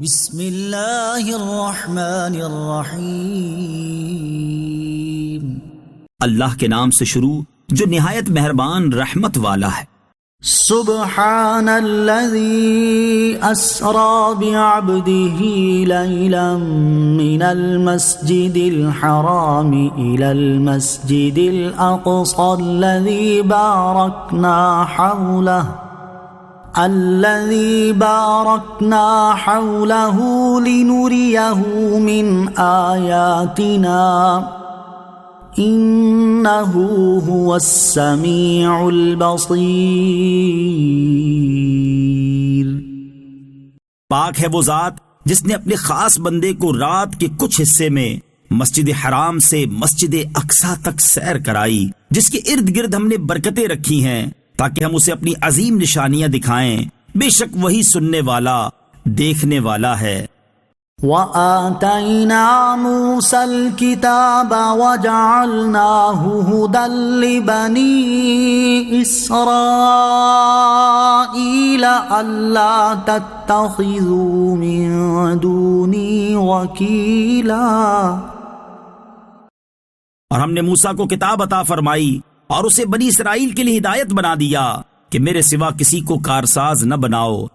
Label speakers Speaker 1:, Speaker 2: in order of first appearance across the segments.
Speaker 1: بسم اللہ الرحمن الرحیم۔
Speaker 2: اللہ کے نام سے شروع جو نہایت مہربان رحمت والا ہے۔
Speaker 1: سبحان الذی اسری بعبدہ لیلا من المسجد الحرام الى المسجد الاقصى الذي باركنا حوله لنريه من آياتنا إنه هو السميع البصير۔
Speaker 2: پاک ہے وہ ذات جس نے اپنے خاص بندے کو رات کے کچھ حصے میں مسجد حرام سے مسجد اقصی تک سیر کرائی، جس کے ارد گرد ہم نے برکتیں رکھی ہیں تاکہ ہم اسے اپنی عظیم نشانیاں دکھائیں۔ بے شک وہی سننے والا دیکھنے والا ہے۔
Speaker 1: وَآتَيْنَا مُوسَى الْكِتَابَ وَجَعَلْنَاهُ هُدًى لِبَنِي إِسْرَائِيلَ أَلَّا تَتَّخِذُوا مِن دُونِي وَكِيلًا۔
Speaker 2: اور ہم نے موسیٰ کو کتاب عطا فرمائی اور اسے بنی اسرائیل کے لیے ہدایت بنا دیا کہ میرے سوا کسی کو کارساز نہ بناؤ۔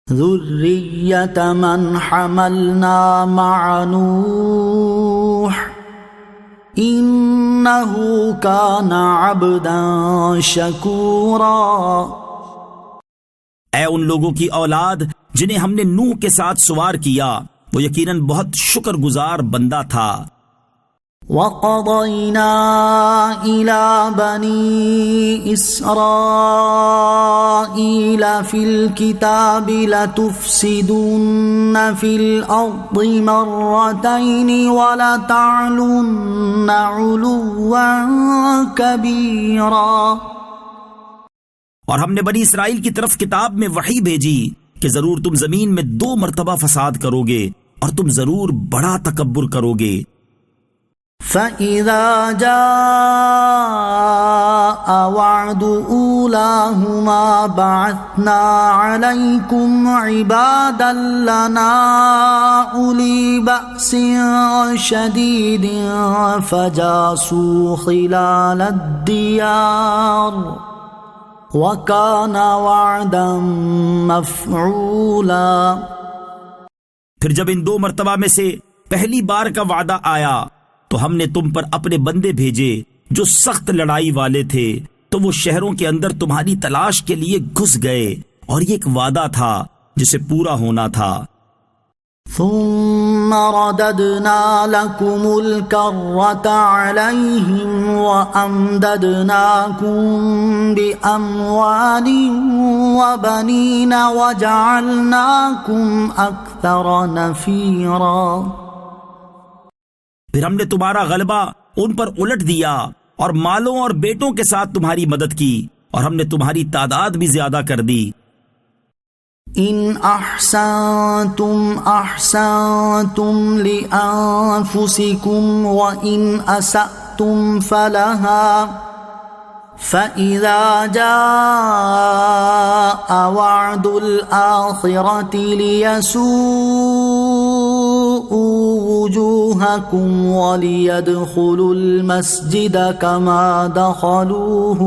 Speaker 1: ذُرِّيَّةَ مَنْ حَمَلْنَا مَعَ نُوحٍ إِنَّهُ كَانَ عَبْدًا شَكُورًا۔
Speaker 2: اے ان لوگوں کی اولاد جنہیں ہم نے نوح کے ساتھ سوار کیا، وہ یقیناً بہت شکر گزار بندہ تھا۔
Speaker 1: وَقَضَيْنَا إِلَى بَنِي إِسْرَائِيلَ فِي الْكِتَابِ لَتُفْسِدُنَّ فِي الْأَرْضِ مَرَّتَيْنِ وَلَتَعْلُنَّ عُلُوًّا كَبِيرًا۔
Speaker 2: اور ہم نے بنی اسرائیل کی طرف کتاب میں وحی بھیجی کہ ضرور تم زمین میں 2 مرتبہ فساد کرو گے اور تم ضرور بڑا تکبر کرو گے۔
Speaker 1: فَإِذَا جَاءَ وَعْدُ أُولَاهُمَا بَعَثْنَا عَلَيْكُمْ عِبَادًا لَنَا أُولِي بَأْسٍ شَدِيدٍ فَجَاسُوا خِلَالَ الدِّيَارِ وَكَانَ وَعْدًا مَفْعُولًا۔
Speaker 2: پھر جب ان 2 مرتبہ میں سے پہلی بار کا وعدہ آیا تو ہم نے تم پر اپنے بندے بھیجے جو سخت لڑائی والے تھے، تو وہ شہروں کے اندر تمہاری تلاش کے لیے گھس گئے، اور یہ ایک وعدہ تھا جسے پورا ہونا تھا۔
Speaker 1: ثم رددنا لكم الكرة عليهم وأمددناكم بأموال وبنين وجعلناكم أكثر نفيرا۔
Speaker 2: پھر ہم نے تمہارا غلبہ ان پر الٹ دیا اور مالوں اور بیٹوں کے ساتھ تمہاری مدد کی، اور ہم نے تمہاری تعداد بھی زیادہ کر دی۔
Speaker 1: ان احسنتم احسنتم لانفسکم وان اسأتم فلها فاذا جاء وعد الاخرة ليسوءوا وجوهكم وليدخلوا المسجد كما دخلوه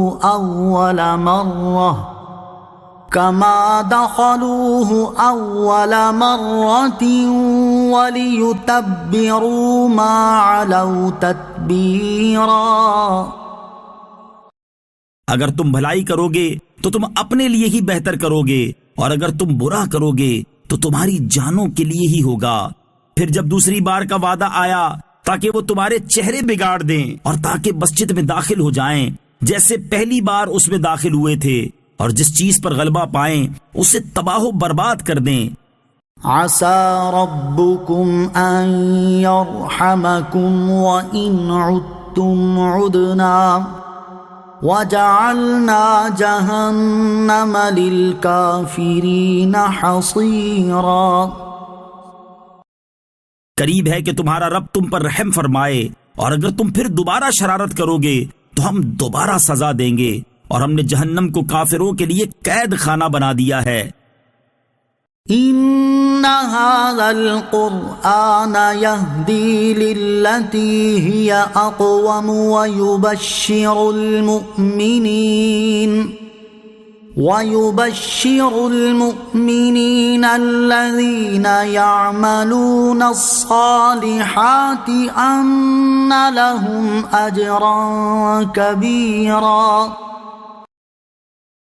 Speaker 1: أول مرة وليتبروا ما علوا تتبيرا۔
Speaker 2: اگر تم بھلائی کرو گے تو تم اپنے لیے ہی بہتر کرو گے، اور اگر تم برا کرو گے تو تمہاری جانوں کے لیے ہی ہوگا۔ پھر جب دوسری بار کا وعدہ آیا تاکہ وہ تمہارے چہرے بگاڑ دیں اور تاکہ مسجد میں داخل ہو جائیں جیسے پہلی بار اس میں داخل ہوئے تھے، اور جس چیز پر غلبہ پائیں اسے تباہ و برباد کر دیں۔
Speaker 1: عسى ربكم ان يرحمكم وان عدتم عدنا وجعلنا جهنم للكافرين حصيرا۔
Speaker 2: قریب ہے کہ تمہارا رب تم پر رحم فرمائے، اور اگر تم پھر دوبارہ شرارت کرو گے تو ہم دوبارہ سزا دیں گے، اور ہم نے جہنم کو کافروں کے لیے قید خانہ بنا دیا ہے۔
Speaker 1: إن هذا القرآن يهدي للتي هي أقوم ويبشر المؤمنين الذين يعملون الصالحات أن لهم أجرا كبيرا.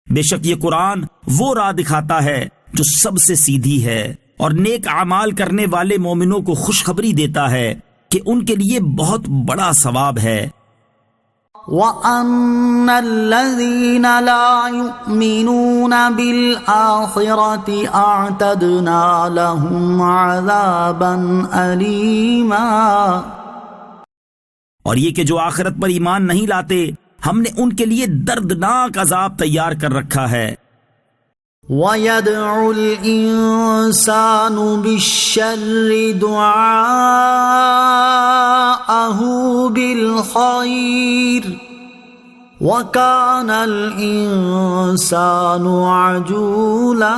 Speaker 2: بے شک یہ قرآن وہ راہ دکھاتا ہے جو سب سے سیدھی ہے، اور نیک اعمال کرنے والے مومنوں کو خوشخبری دیتا ہے کہ ان کے لیے بہت بڑا ثواب ہے.
Speaker 1: وَأَنَّ الَّذِينَ لَا يُؤْمِنُونَ بِالْآخِرَةِ أَعْتَدْنَا لَهُمْ عَذَابًا أَلِيمًا.
Speaker 2: اور یہ کہ جو آخرت پر ایمان نہیں لاتے، ہم نے ان کے لیے دردناک عذاب تیار کر رکھا ہے.
Speaker 1: وَيَدْعُ الْإِنسَانُ بِالشَّرِّ دُعَاءَهُ بِالْخَيْرِ وَكَانَ الْإِنسَانُ عَجُولًا.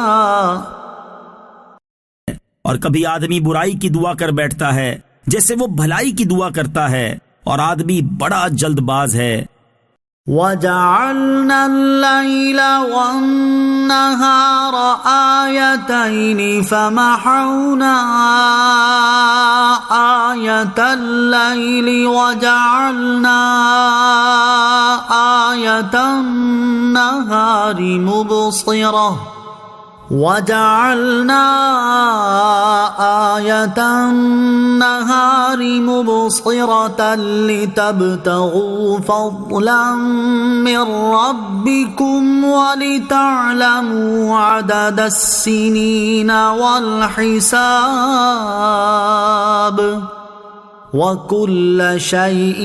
Speaker 2: اور کبھی آدمی برائی کی دعا کر بیٹھتا ہے جیسے وہ بھلائی کی دعا کرتا ہے، اور آدمی بڑا جلد باز ہے.
Speaker 1: وَجَعَلْنَا اللَّيْلَ وَالنَّهَارَ آيَتَيْنِ فَمَحَوْنَا آيَةَ اللَّيْلِ وَجَعَلْنَا آيَةَ النَّهَارِ مُبْصِرَةً لِتَبْتَغُوا فَضْلًا مِّن رَّبِّكُمْ وَلِتَعْلَمُوا عَدَدَ السِّنِينَ وَالْحِسَابَ وَكُلَّ شَيْءٍ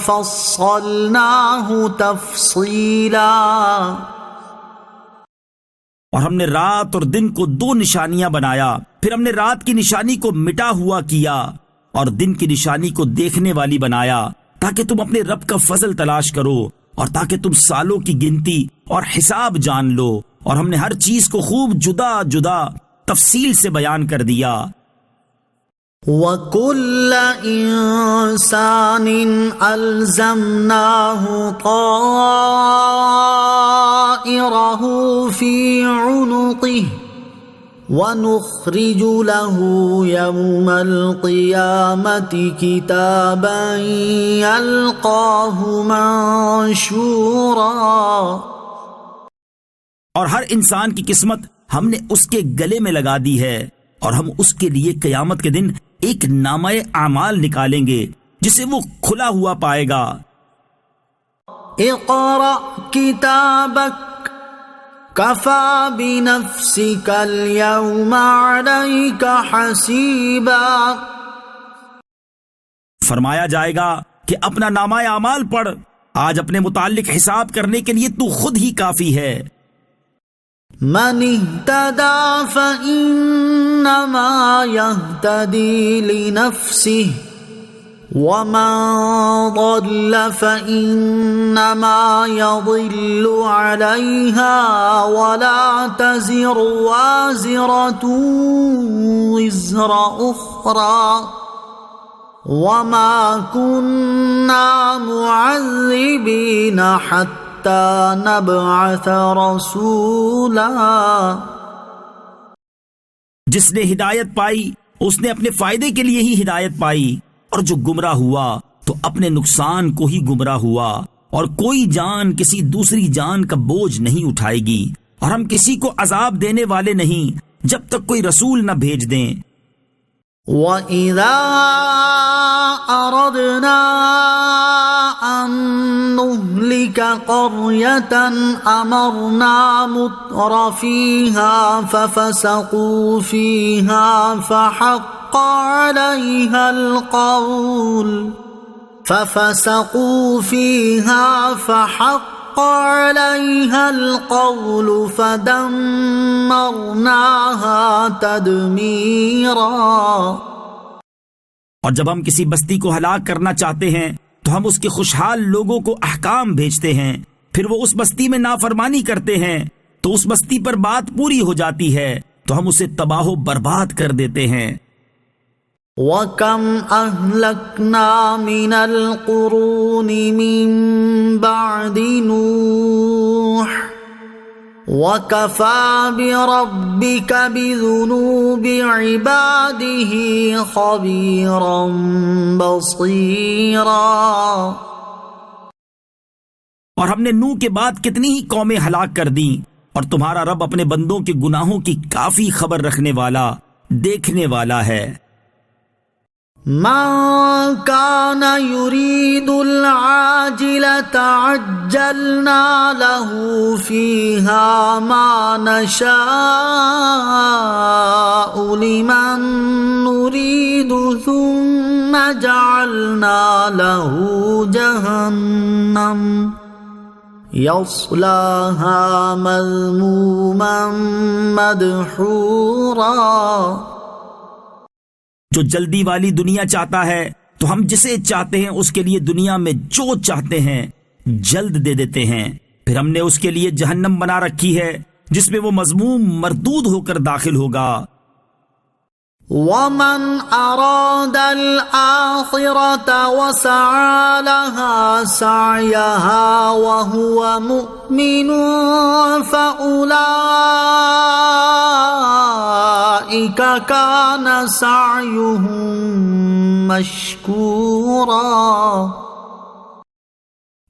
Speaker 1: فَصَّلْنَاهُ تَفْصِيلًا.
Speaker 2: اور ہم نے رات اور دن کو 2 نشانیاں بنایا، پھر ہم نے رات کی نشانی کو مٹا ہوا کیا اور دن کی نشانی کو دیکھنے والی بنایا، تاکہ تم اپنے رب کا فضل تلاش کرو اور تاکہ تم سالوں کی گنتی اور حساب جان لو. اور ہم نے ہر چیز کو خوب جدا جدا تفصیل سے بیان کر دیا.
Speaker 1: وَكُلَّ إِنسَانٍ أَلْزَمْنَاهُ طَائِرَهُ فِي عُنُقِهِ وَنُخْرِجُ لَهُ يَوْمَ الْقِيَامَةِ كِتَابًا يَلْقَاهُ مَنشُورًا.
Speaker 2: اور ہر انسان کی قسمت ہم نے اس کے گلے میں لگا دی ہے، اور ہم اس کے لیے قیامت کے دن ایک نامہ اعمال نکالیں گے جسے وہ کھلا ہوا پائے گا.
Speaker 1: اقرأ کتابک کفی بنفسک اليوم علیک حسیبا.
Speaker 2: فرمایا جائے گا کہ اپنا نامہ اعمال پڑھ، آج اپنے متعلق حساب کرنے کے لیے تو خود ہی کافی ہے.
Speaker 1: من اهتدى فإنما يهتدي لنفسه ومن ضل فإنما يضل عليها ولا تزر وازرة وزر أخرى وما كنا معذبين حتى نبعث رسولا.
Speaker 2: جس نے ہدایت پائی اس نے اپنے فائدے کے لیے ہی ہدایت پائی، اور جو گمراہ ہوا تو اپنے نقصان کو ہی گمراہ ہوا. اور کوئی جان کسی دوسری جان کا بوجھ نہیں اٹھائے گی، اور ہم کسی کو عذاب دینے والے نہیں جب تک کوئی رسول نہ بھیج دیں.
Speaker 1: وَإِذَا أَرَدْنَا أَن نُّهْلِكَ قَرْيَةً أَمَرْنَا مُتْرَ فِيهَا فَفَسَقُوا فِيهَا فَحَقَّ عَلَيْهَا الْقَوْلُ فَدَمَّرْنَاهَا تَدْمِيرًا.
Speaker 2: اور جب ہم کسی بستی کو ہلاک کرنا چاہتے ہیں تو ہم اس کے خوشحال لوگوں کو احکام بھیجتے ہیں، پھر وہ اس بستی میں نافرمانی کرتے ہیں تو اس بستی پر بات پوری ہو جاتی ہے، تو ہم اسے تباہ و برباد کر دیتے ہیں۔
Speaker 1: وَكَمْ أَهْلَكْنَا مِنَ الْقُرُونِ مِنْ بَعْدِ نُوحٍ وَكَفَى بِرَبِّكَ بِذُنُوبِ عِبَادِهِ خَبِيرًا بَصِيرًا۔
Speaker 2: اور ہم نے نوح کے بعد کتنی ہی قومیں ہلاک کر دیں، اور تمہارا رب اپنے بندوں کے گناہوں کی کافی خبر رکھنے والا، دیکھنے والا ہے۔
Speaker 1: من كان يريد العاجلة عجلنا له فيها ما نشاء لمن نريد ثم جعلنا له جهنم يصلاها مذموما مدحورا۔
Speaker 2: جو جلدی والی دنیا چاہتا ہے تو ہم جسے چاہتے ہیں اس کے لیے دنیا میں جو چاہتے ہیں جلد دے دیتے ہیں، پھر ہم نے اس کے لیے جہنم بنا رکھی ہے جس میں وہ مذموم مردود ہو کر داخل ہوگا۔
Speaker 1: وَمَنْ أَرَادَ الْآخِرَةَ وَسَعَى لَهَا سَعْيَهَا وَهُوَ مُؤْمِنٌ فَأُولَئِكَ كَانَ سَعْيُهُمْ مَشْكُورًا۔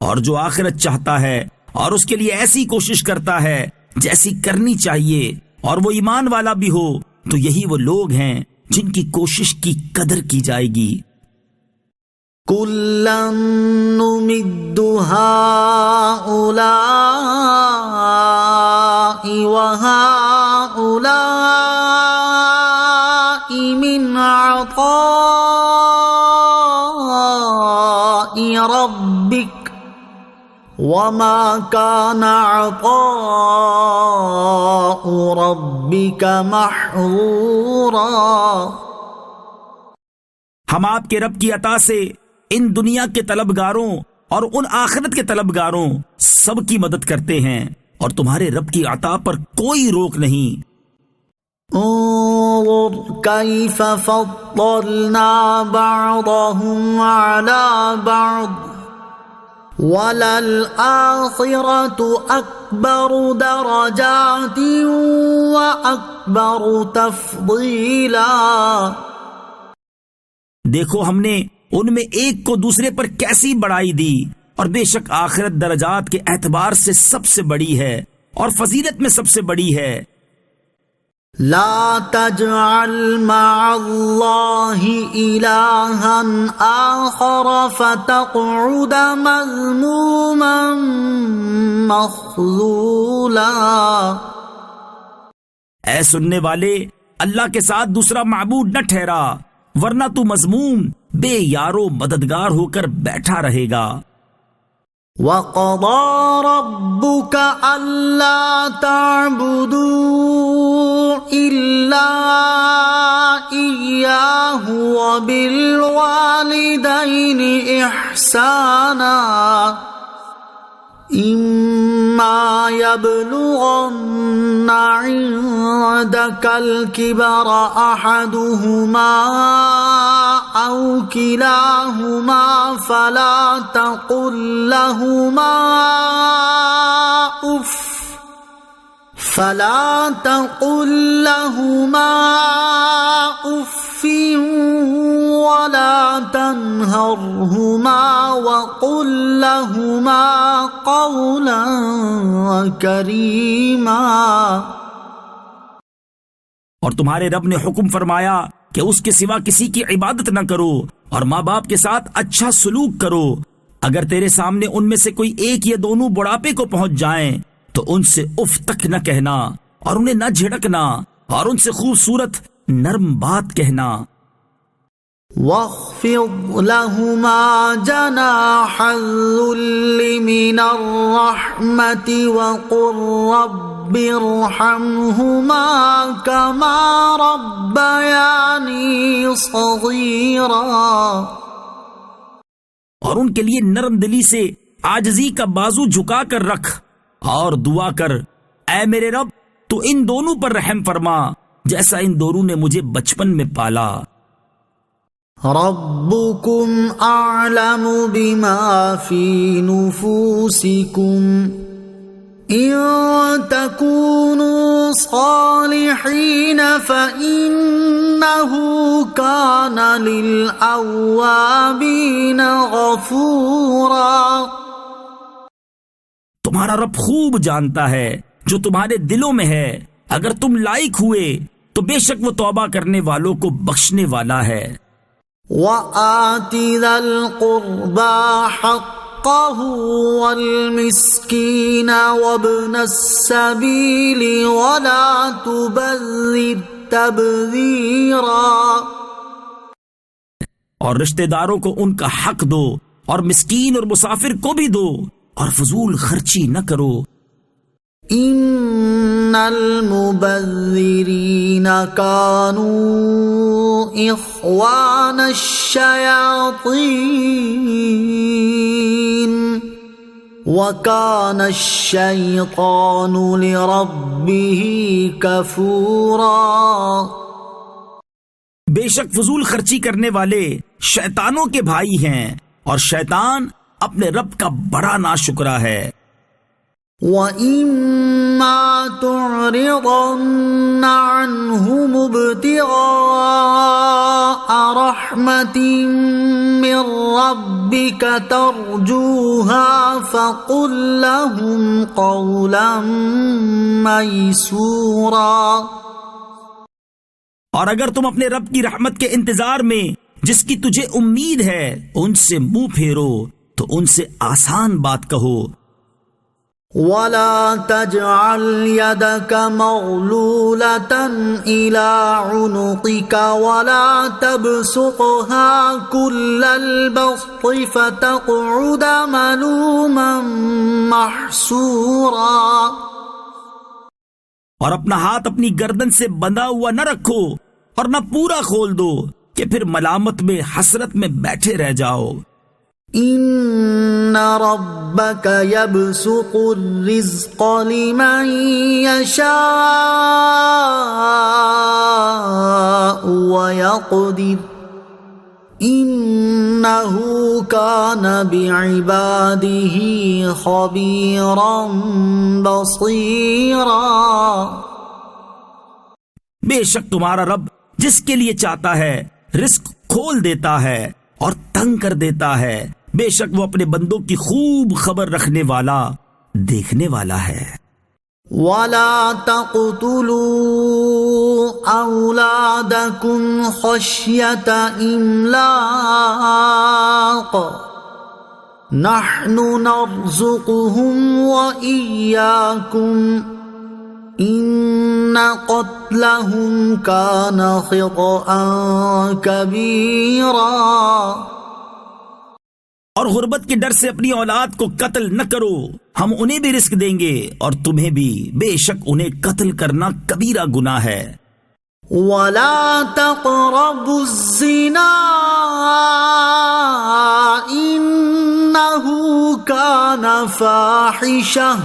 Speaker 2: اور جو آخرت چاہتا ہے اور اس کے لیے ایسی کوشش کرتا ہے جیسی کرنی چاہیے اور وہ ایمان والا بھی ہو، تو یہی وہ لوگ ہیں جن کی کوشش کی قدر کی جائے گی۔
Speaker 1: كُلًّا نُمِدُّ هَؤُلَاءِ وَهَؤُلَاءِ مِنْ عَطَاءِ رَبِّكَ وَمَا كَانَ عَطَاءُ رَبِّكَ مَحْظُورًا۔
Speaker 2: ہم آپ کے رب کی عطا سے ان دنیا کے طلبگاروں اور ان آخرت کے طلبگاروں سب کی مدد کرتے ہیں، اور تمہارے رب کی عطا پر کوئی روک نہیں۔
Speaker 1: انظر كيف فضلنا بعضهم على بعض وَلَلْآخِرَةُ أَكْبَرُ دَرَجَاتٍ وَأَكْبَرُ تَفْضِيلًا۔
Speaker 2: دیکھو ہم نے ان میں ایک کو دوسرے پر کیسی بڑائی دی، اور بے شک آخرت درجات کے اعتبار سے سب سے بڑی ہے اور فضیلت میں سب سے بڑی ہے۔
Speaker 1: لا تجعل مع اللہ الہا آخر فتقعد مذموما مخذولا۔
Speaker 2: اے سننے والے، اللہ کے ساتھ دوسرا معبود نہ ٹھہرا، ورنہ تو مذموم، بے یارو مددگار ہو کر بیٹھا رہے گا۔
Speaker 1: وَقَضَى رَبُّكَ أَلَّا تَعْبُدُوا إِلَّا إِيَّاهُ وَبِالْوَالِدَيْنِ إِحْسَانًا إِمَّا يَبْلُغَنَّ عِندَكَ الْكِبَرَ أَحَدُهُمَا أَوْ كِلَاهُمَا فَلَا تَقُل لَّهُمَا أُفٍّ وَلَا تَنْهَرْهُمَا وَقُل لَّهُمَا قَوْلًا كَرِيمًا۔
Speaker 2: اور تمہارے رب نے حکم فرمایا کہ اس کے سوا کسی کی عبادت نہ کرو، اور ماں باپ کے ساتھ اچھا سلوک کرو۔ اگر تیرے سامنے ان میں سے کوئی ایک یا دونوں بڑھاپے کو پہنچ جائیں تو ان سے اف تک نہ کہنا، اور انہیں نہ جھڑکنا، اور ان سے خوبصورت نرم بات کہنا۔
Speaker 1: وَاخْفِضْ لَهُمَا جَنَاحَ الذُّلِّ مِنَ الرَّحْمَةِ وَقُل رَّبِّ ارْحَمْهُمَا كَمَا رَبَّيَانِي صَغِيرًا۔
Speaker 2: اور ان کے لیے نرم دلی سے عاجزی کا بازو جھکا کر رکھ، اور دعا کر، اے میرے رب تو ان دونوں پر رحم فرما جیسا ان دونوں نے مجھے بچپن میں پالا۔
Speaker 1: ربكم أعلم بما في نفوسكم إن تكونوا صالحين فإنه كان للأوابين غفورا۔
Speaker 2: تمہارا رب خوب جانتا ہے جو تمہارے دلوں میں ہے، اگر تم لائق ہوئے تو بے شک وہ توبہ کرنے والوں کو بخشنے والا ہے۔
Speaker 1: وَآتِ ذَا الْقُرْبَى حَقَّهُ وَالْمِسْكِينَ وَابْنَ السَّبِيلِ وَلَا تُبَذِّرْ تَبْذِيرًا۔
Speaker 2: اور رشتہ داروں کو ان کا حق دو، اور مسکین اور مسافر کو بھی دو، اور فضول خرچی نہ کرو۔
Speaker 1: ان المبذرین کانوا اخوان الشیاطین وکان الشیطان لربہ کفورا۔
Speaker 2: بے شک فضول خرچی کرنے والے شیطانوں کے بھائی ہیں، اور شیطان اپنے رب کا بڑا ناشکرا ہے۔
Speaker 1: وَإِمَّا تُعْرِضَنَّ عَنْهُمُ ابْتِغَاءَ رَحْمَةٍ مِّن رَّبِّكَ تَرْجُوهَا فَقُل لَّهُمْ قَوْلًا مَّيْسُورًا۔
Speaker 2: اور اگر تم اپنے رب کی رحمت کے انتظار میں جس کی تجھے امید ہے ان سے منہ پھیرو تو ان سے آسان بات کہو۔
Speaker 1: وَلَا تَجْعَلْ يَدَكَ مَغْلُولَةً إِلَىٰ عُنُقِكَ وَلَا تَبْسُطْهَا كُلَّ الْبَسْطِ فَتَقْعُدَ مَلُومًا مَّحْسُورًا۔
Speaker 2: اور اپنا ہاتھ اپنی گردن سے بندھا ہوا نہ رکھو، اور نہ پورا کھول دو کہ پھر ملامت میں حسرت میں بیٹھے رہ جاؤ۔
Speaker 1: ان ربک یبسط الرزق لمن یشاء ویقدر انہ کان بعبادہ خبیرا بصیرا۔
Speaker 2: بے شک تمہارا رب جس کے لیے چاہتا ہے رزق کھول دیتا ہے اور تنگ کر دیتا ہے، بے شک وہ اپنے بندوں کی خوب خبر رکھنے والا، دیکھنے والا ہے۔
Speaker 1: وَلَا تَقْتُلُوا أَوْلَادَكُمْ خَشْيَةَ إِمْلَاقٍ نَحْنُ نَرْزُقُهُمْ وَإِيَّاكُمْ ان قتلهم كان خطأ كبيرا۔
Speaker 2: اور غربت کے ڈر سے اپنی اولاد کو قتل نہ کرو، ہم انہیں بھی رزق دیں گے اور تمہیں بھی، بے شک انہیں قتل کرنا کبیرہ گناہ ہے۔
Speaker 1: وَلَا تَقْرَبُوا الزِّنَا إِنَّهُ كَانَ فَاحِشَةً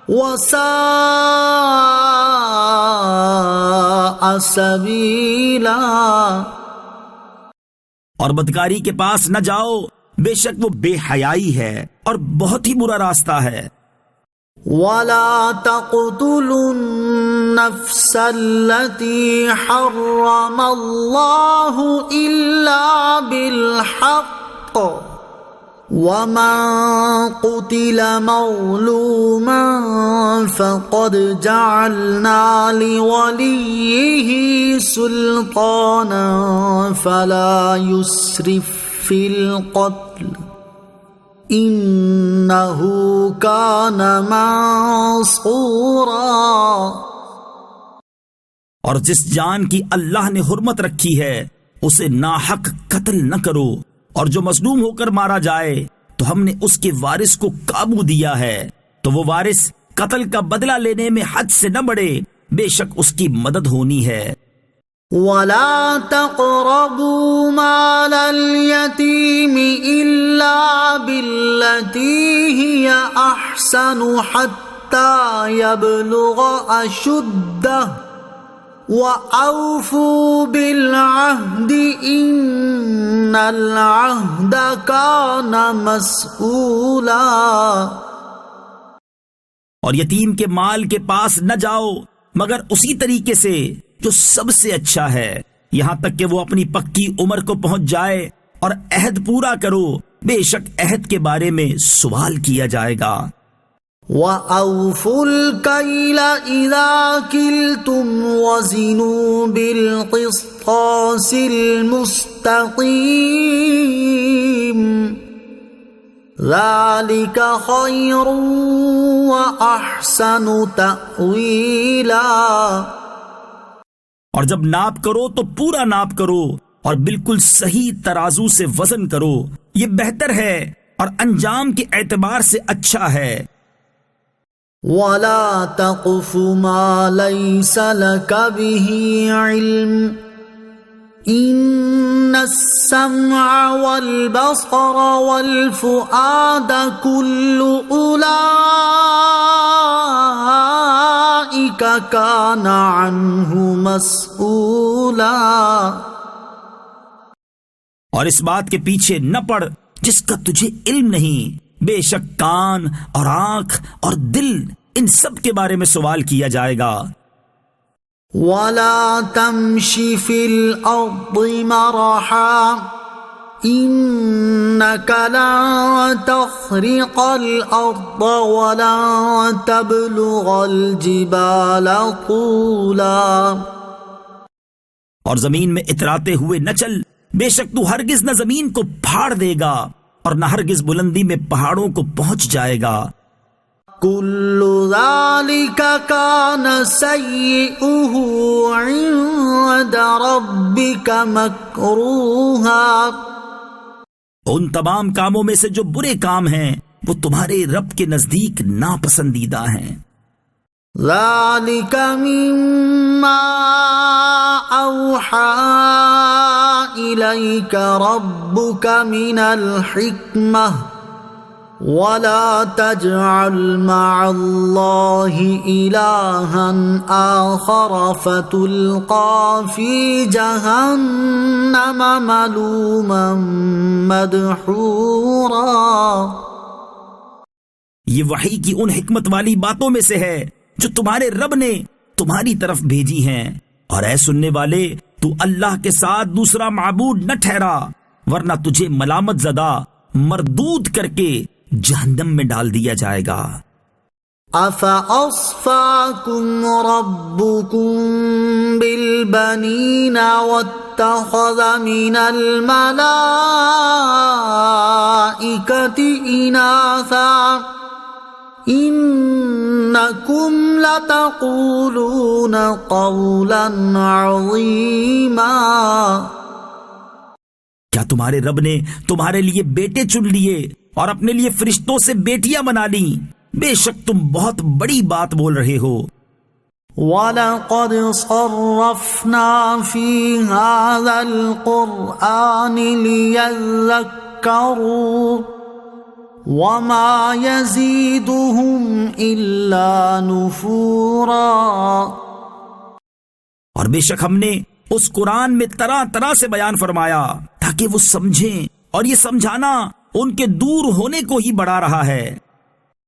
Speaker 1: وَسَاءَ سَبِيلًا۔
Speaker 2: اور بدکاری کے پاس نہ جاؤ، بے شک وہ بے حیائی ہے اور بہت ہی برا راستہ ہے۔
Speaker 1: وَلَا تَقْتُلُوا النَّفْسَ الَّتِي حَرَّمَ اللَّهُ إِلَّا بِالْحَقِّ وَمَن قُتِلَ مَظْلُومًا فَقَدْ جَعَلْنَا لِوَلِيِّهِ سُلْطَانًا فَلَا يُسْرِفْ فِي الْقَتْلِ إِنَّهُ كَانَ مَنصُورًا۔
Speaker 2: اور جس جان کی اللہ نے حرمت رکھی ہے اسے ناحق قتل نہ کرو، اور جو مظلوم ہو کر مارا جائے تو ہم نے اس کے وارث کو قابو دیا ہے، تو وہ وارث قتل کا بدلہ لینے میں حد سے نہ بڑھے، بے شک اس کی مدد ہونی ہے۔
Speaker 1: وَلَا تَقْرَبُوا مَالَ الْيَتِيمِ إِلَّا بِالَّتِي هِيَ أَحْسَنُ حَتَّى يَبْلُغَ أَشُدَّهُ وَأَوْفُوا بِالْعَهْدِ إِنَّ الْعَهْدَ كَانَ مَسْئُولًا۔
Speaker 2: اور یتیم کے مال کے پاس نہ جاؤ مگر اسی طریقے سے جو سب سے اچھا ہے، یہاں تک کہ وہ اپنی پکی عمر کو پہنچ جائے، اور عہد پورا کرو، بے شک عہد کے بارے میں سوال کیا جائے گا۔
Speaker 1: وَأَوْفُوا الْكَيْلَ إِذَا كِلْتُمْ وَزِنُوا بِالْقِسْطَاسِ الْمُسْتَقِيمِ ذَلِكَ خَيْرٌ وَأَحْسَنُ تَأْوِيلًا۔
Speaker 2: اور جب ناپ کرو تو پورا ناپ کرو، اور بالکل صحیح ترازو سے وزن کرو، یہ بہتر ہے اور انجام کے اعتبار سے اچھا ہے۔
Speaker 1: وَلَا تَقْفُ مَا لَيْسَ لَكَ بِهِ عِلْمٌ إِنَّ السَّمْعَ وَالْبَصَرَ وَالْفُؤَادَ كُلُّ أُولَئِكَ كَانَ عَنْهُ مسئولا۔
Speaker 2: اور اس بات کے پیچھے نہ پڑ جس کا تجھے علم نہیں، بے شک کان اور آنکھ اور دل ان سب کے بارے میں سوال کیا جائے گا۔
Speaker 1: وَلَا تَمْشِ فِي الْأَرْضِ مَرَحًا إِنَّكَ لَن تَخْرِقَ الْأَرْضَ وَلَن تَبْلُغَ الْجِبَالَ طُولًا۔
Speaker 2: اور زمین میں اتراتے ہوئے نہ چل، بے شک تو ہرگز نہ زمین کو پھاڑ دے گا اور نہ ہرگز بلندی میں پہاڑوں کو پہنچ جائے گا۔
Speaker 1: كُلُّ ذَلِكَ كَانَ سَيِّئُهُ عِندَ رَبِّكَ مَكْرُوهًا۔
Speaker 2: ان تمام کاموں میں سے جو برے کام ہیں وہ تمہارے رب کے نزدیک ناپسندیدہ ہیں۔
Speaker 1: ذَلِكَ مِمَّا أَوْحَى إِلَيْكَ رَبُّكَ مِنَ الْحِكْمَةِ وَلَا تَجْعَلْ مَعَ اللَّهِ إِلَٰهًا آخَرَ فَتُلْقَىٰ فِي جَهَنَّمَ مَلُومًا مَدْحُورًا۔
Speaker 2: یہ وحی کی ان حکمت والی باتوں میں سے ہے جو تمہارے رب نے تمہاری طرف بھیجی ہیں، اور اے سننے والے، تو اللہ کے ساتھ دوسرا معبود نہ ٹھہرا، ورنہ تجھے ملامت زدہ مردود کر کے جہنم میں ڈال دیا جائے گا۔
Speaker 1: أَفَأَصْفَاكُمْ رَبُّكُمْ بِالْبَنِينَ وَاتَّخَذَ مِنَ الْمَلَائِكَةِ إِنَاثًا إِنَّكُمْ لَتَقُولُونَ قَوْلًا عَظِيمًا۔
Speaker 2: کیا تمہارے رب نے تمہارے لیے بیٹے چن لیے اور اپنے لیے فرشتوں سے بیٹیاں بنا لیں؟ بے شک تم بہت بڑی بات بول رہے ہو۔
Speaker 1: وَلَقَدْ صَرَّفْنَا فِي هَذَا الْقُرْآنِ لِيَذَّكَّرُوا وَمَا يَزِيدُهُمْ إِلَّا نُفُورًا۔
Speaker 2: اور بے شک ہم نے اس قرآن میں طرح طرح سے بیان فرمایا تاکہ وہ سمجھیں، اور یہ سمجھانا ان کے دور ہونے کو ہی بڑھا رہا ہے۔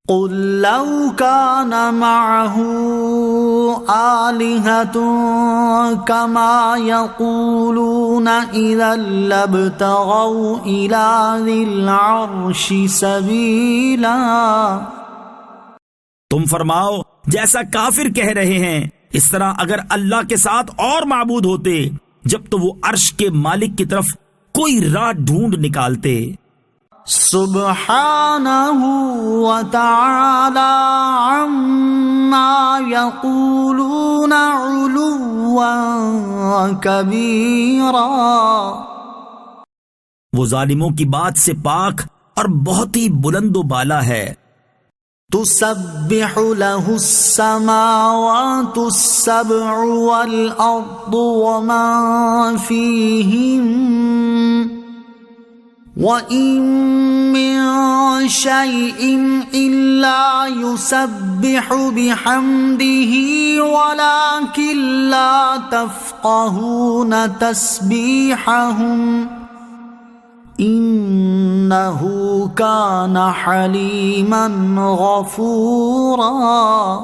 Speaker 1: قُل لَّوْ كَانَ مَعَهُ آلِهَةٌ كَمَا يَقُولُونَ إِذًا لَّابْتَغَوْا إِلَىٰ ذِي الْعَرْشِ سَبِيلًا۔
Speaker 2: تم فرماؤ جیسا کافر کہہ رہے ہیں، اس طرح اگر اللہ کے ساتھ اور معبود ہوتے، جب تو وہ عرش کے مالک کی طرف کوئی راہ ڈھونڈ نکالتے۔
Speaker 1: سبحانہ وتعالی عما یقولون علوا کبیرا۔
Speaker 2: وہ ظالموں کی بات سے پاک اور بہت ہی بلند و بالا ہے۔
Speaker 1: تسبح له السماوات السبع والأرض ومن فيهن وَإِن مِّن شَيْءٍ إِلَّا يُسَبِّحُ بِحَمْدِهِ وَلَٰكِن لَّا تَفْقَهُونَ تَسْبِيحَهُمْ إِنَّهُ كَانَ حَلِيمًا غَفُورًا۔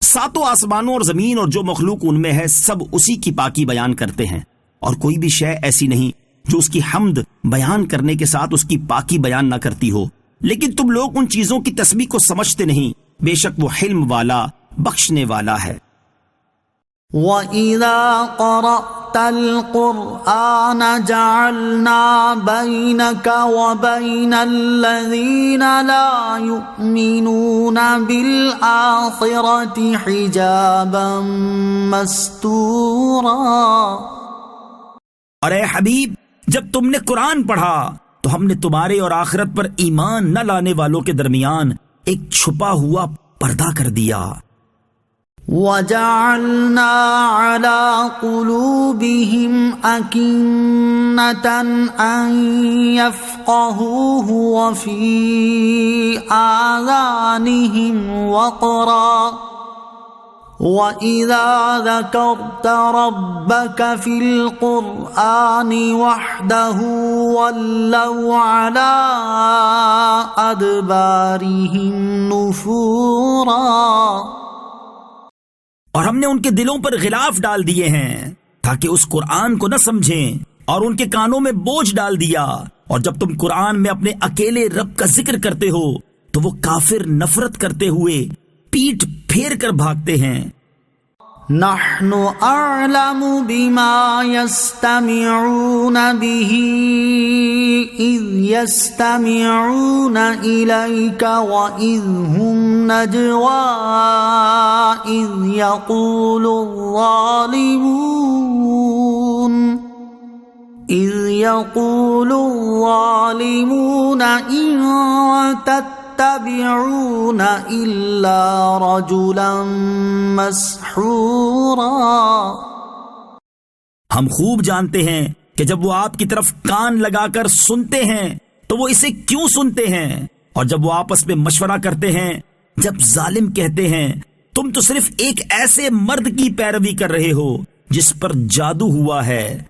Speaker 2: ساتوں آسمانوں اور زمین اور جو مخلوق ان میں ہے سب اسی کی پاکی بیان کرتے ہیں، اور کوئی بھی شے ایسی نہیں جو اس کی حمد بیان کرنے کے ساتھ اس کی پاکی بیان نہ کرتی ہو، لیکن تم لوگ ان چیزوں کی تسبیح کو سمجھتے نہیں، بے شک وہ حلم والا بخشنے والا ہے۔
Speaker 1: وَإِذَا قَرَأْتَ الْقُرْآنَ جَعَلْنَا بَيْنَكَ وَبَيْنَ الَّذِينَ لَا يُؤْمِنُونَ بِالْآخِرَةِ حِجَابًا مَسْتُورًا۔
Speaker 2: اور اے حبیب، جب تم نے قرآن پڑھا تو ہم نے تمہارے اور آخرت پر ایمان نہ لانے والوں کے درمیان ایک چھپا ہوا پردہ کر دیا۔
Speaker 1: وَجَعَلْنَا عَلَىٰ قُلُوبِهِمْ أَكِنَّةً أَن يَفْقَهُوهُ وَفِي آذَانِهِمْ وَقْرًا وَإِذَا ذَكَرْتَ رَبَّكَ فِي الْقُرْآنِ وَحْدَهُ وَلَّوْا عَلَىٰ أَدْبَارِهِمْ نُفُورًا۔
Speaker 2: اور ہم نے ان کے دلوں پر غلاف ڈال دیے ہیں تاکہ اس قرآن کو نہ سمجھیں، اور ان کے کانوں میں بوجھ ڈال دیا، اور جب تم قرآن میں اپنے اکیلے رب کا ذکر کرتے ہو تو وہ کافر نفرت کرتے ہوئے پیٹ پھیر کر بھاگتے ہیں۔
Speaker 1: نحن اعلم بما يستمعون به اذ يستمعون اليك واذ هم نجوى اذ يقول الظالمون ان تتبعون الا رجلا مسحورا۔
Speaker 2: ہم خوب جانتے ہیں کہ جب وہ آپ کی طرف کان لگا کر سنتے ہیں تو وہ اسے کیوں سنتے ہیں، اور جب وہ آپس میں مشورہ کرتے ہیں، جب ظالم کہتے ہیں تم تو صرف ایک ایسے مرد کی پیروی کر رہے ہو جس پر جادو ہوا ہے۔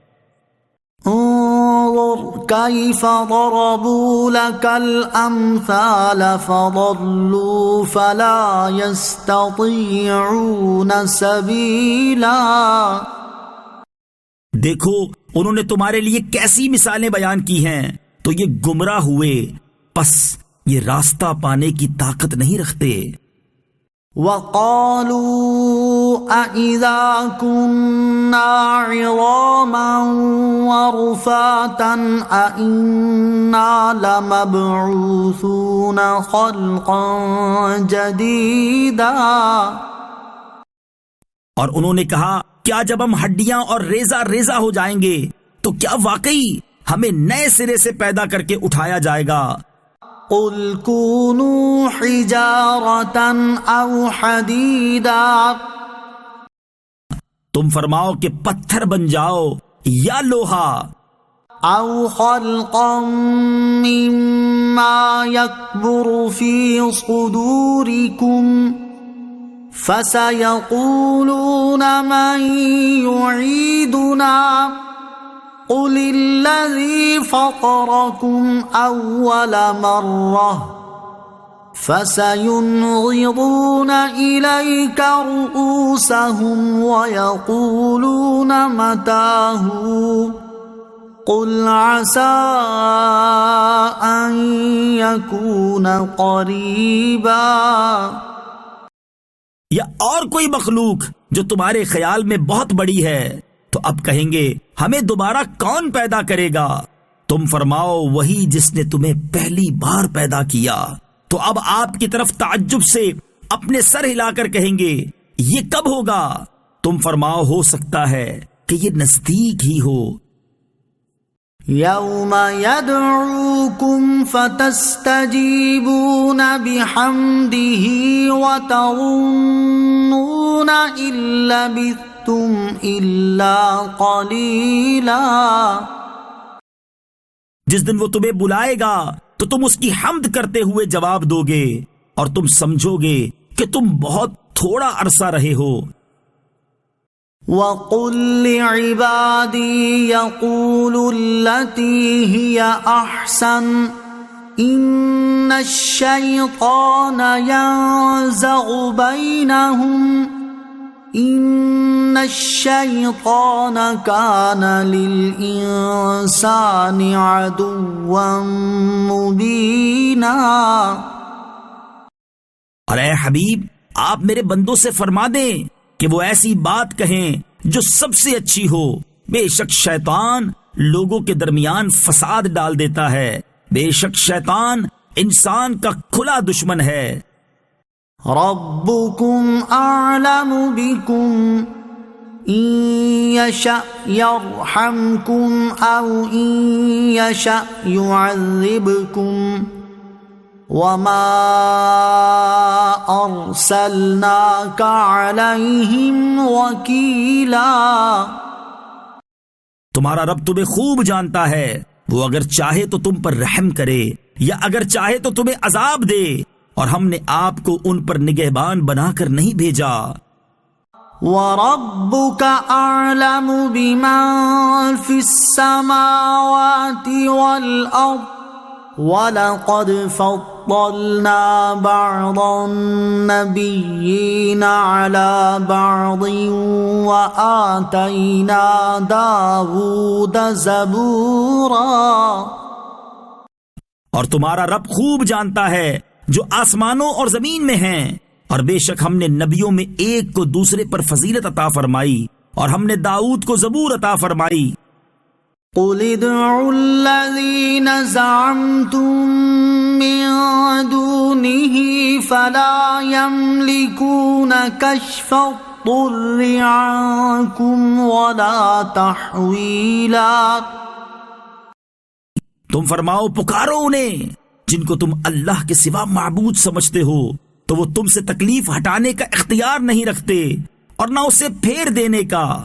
Speaker 1: انظر كيف ضربوا لك الأمثال فضلوا فلا يستطيعون سبيلا۔
Speaker 2: دیکھو انہوں نے تمہارے لیے کیسی مثالیں بیان کی ہیں تو یہ گمراہ ہوئے، پس یہ راستہ پانے کی طاقت نہیں رکھتے۔
Speaker 1: وَقَالُوا أَإِذَا كُنَّا عِظَامًا وَرُفَاتًا أَإِنَّا لَمَبْعُوثُونَ خَلْقًا جَدِيدًا۔
Speaker 2: اور انہوں نے کہا کیا جب ہم ہڈیاں اور ریزہ ریزہ ہو جائیں گے تو کیا واقعی ہمیں نئے سرے سے پیدا کر کے اٹھایا جائے گا؟
Speaker 1: قُلْ كُونُوا حِجَارَةً أَوْ حَدِيدًا۔
Speaker 2: تم فرماؤ کہ پتھر بن جاؤ یا لوہا،
Speaker 1: أَوْ خَلْقًا مِّمَّا يَكْبُرُ فِي صُدُورِكُمْ فَسَيَقُولُونَ مَن يُعِيدُنَا قُلِ الَّذِي فَطَرَكُمْ أَوَّلَ مَرَّةٍ فَسَيُنْغِضُونَ إِلَيْكَ رُءُوسَهُمْ وَيَقُولُونَ مَتَىٰ هُوَ قُلْ عَسَىٰ أَن يَكُونَ قَرِيبًا۔
Speaker 2: یا اور کوئی مخلوق جو تمہارے خیال میں بہت بڑی ہے تو اب کہیں گے ہمیں دوبارہ کون پیدا کرے گا؟ تم فرماؤ وہی جس نے تمہیں پہلی بار پیدا کیا۔ تو اب آپ کی طرف تعجب سے اپنے سر ہلا کر کہیں گے یہ کب ہوگا؟ تم فرماؤ ہو سکتا ہے کہ یہ نزدیک ہی ہو۔
Speaker 1: یوم یدعوکم فتستجیبون بحمدہ وتظنون ان لبثتم الا قلیلا۔
Speaker 2: جس دن وہ تمہیں بلائے گا تو تم اس کی حمد کرتے ہوئے جواب دو گے اور تم سمجھو گے کہ تم بہت تھوڑا عرصہ رہے ہو۔
Speaker 1: وَقُلْ لِعِبَادِي يَقُولُوا الَّتِي هِيَ أَحْسَنُ إِنَّ الشَّيْطَانَ يَنزَغُ بَيْنَهُمْ إِنَّ الشَّيْطَانَ كَانَ لِلْإِنسَانِ عَدُوًّا مُبِينًا۔
Speaker 2: اور اے حبیب، آپ میرے بندوں سے فرما دیں کہ وہ ایسی بات کہیں جو سب سے اچھی ہو۔ بے شک شیطان لوگوں کے درمیان فساد ڈال دیتا ہے، بے شک شیطان انسان کا کھلا دشمن ہے۔
Speaker 1: ربكم أعلم بكم إن يشأ يرحمكم أو إن يشأ يعذبكم وما أرسلناك عليهم وكيلا۔
Speaker 2: تمہارا رب تمہیں خوب جانتا ہے، وہ اگر چاہے تو تم پر رحم کرے یا اگر چاہے تو تمہیں عذاب دے، اور ہم نے آپ کو ان پر نگہبان بنا کر نہیں بھیجا۔
Speaker 1: وَرَبُّكَ أَعْلَمُ بِمَن فِي السَّمَاوَاتِ وَالْأَرْضِ وَلَقَدْ فَضَّلْنَا بَعْضَ النَّبِيِّينَ عَلَى بَعْضٍ وَآتَيْنَا دَاوُودَ زَبُورًا۔
Speaker 2: اور تمہارا رب خوب جانتا ہے جو آسمانوں اور زمین میں ہیں، اور بے شک ہم نے نبیوں میں ایک کو دوسرے پر فضیلت عطا فرمائی، اور ہم نے داؤد کو زبور عطا فرمائی۔
Speaker 1: قُلِ ادْعُوا الَّذِينَ زَعَمْتُم مِّن دُونِهِ فَلَا يَمْلِكُونَ كَشْفَ الضُّرِّ عَنكُمْ وَلَا تَحْوِيلًا۔
Speaker 2: تم فرماؤ پکارو انہیں جن کو تم اللہ کے سوا معبود سمجھتے ہو، تو وہ تم سے تکلیف ہٹانے کا اختیار نہیں رکھتے اور نہ اسے پھیر دینے کا۔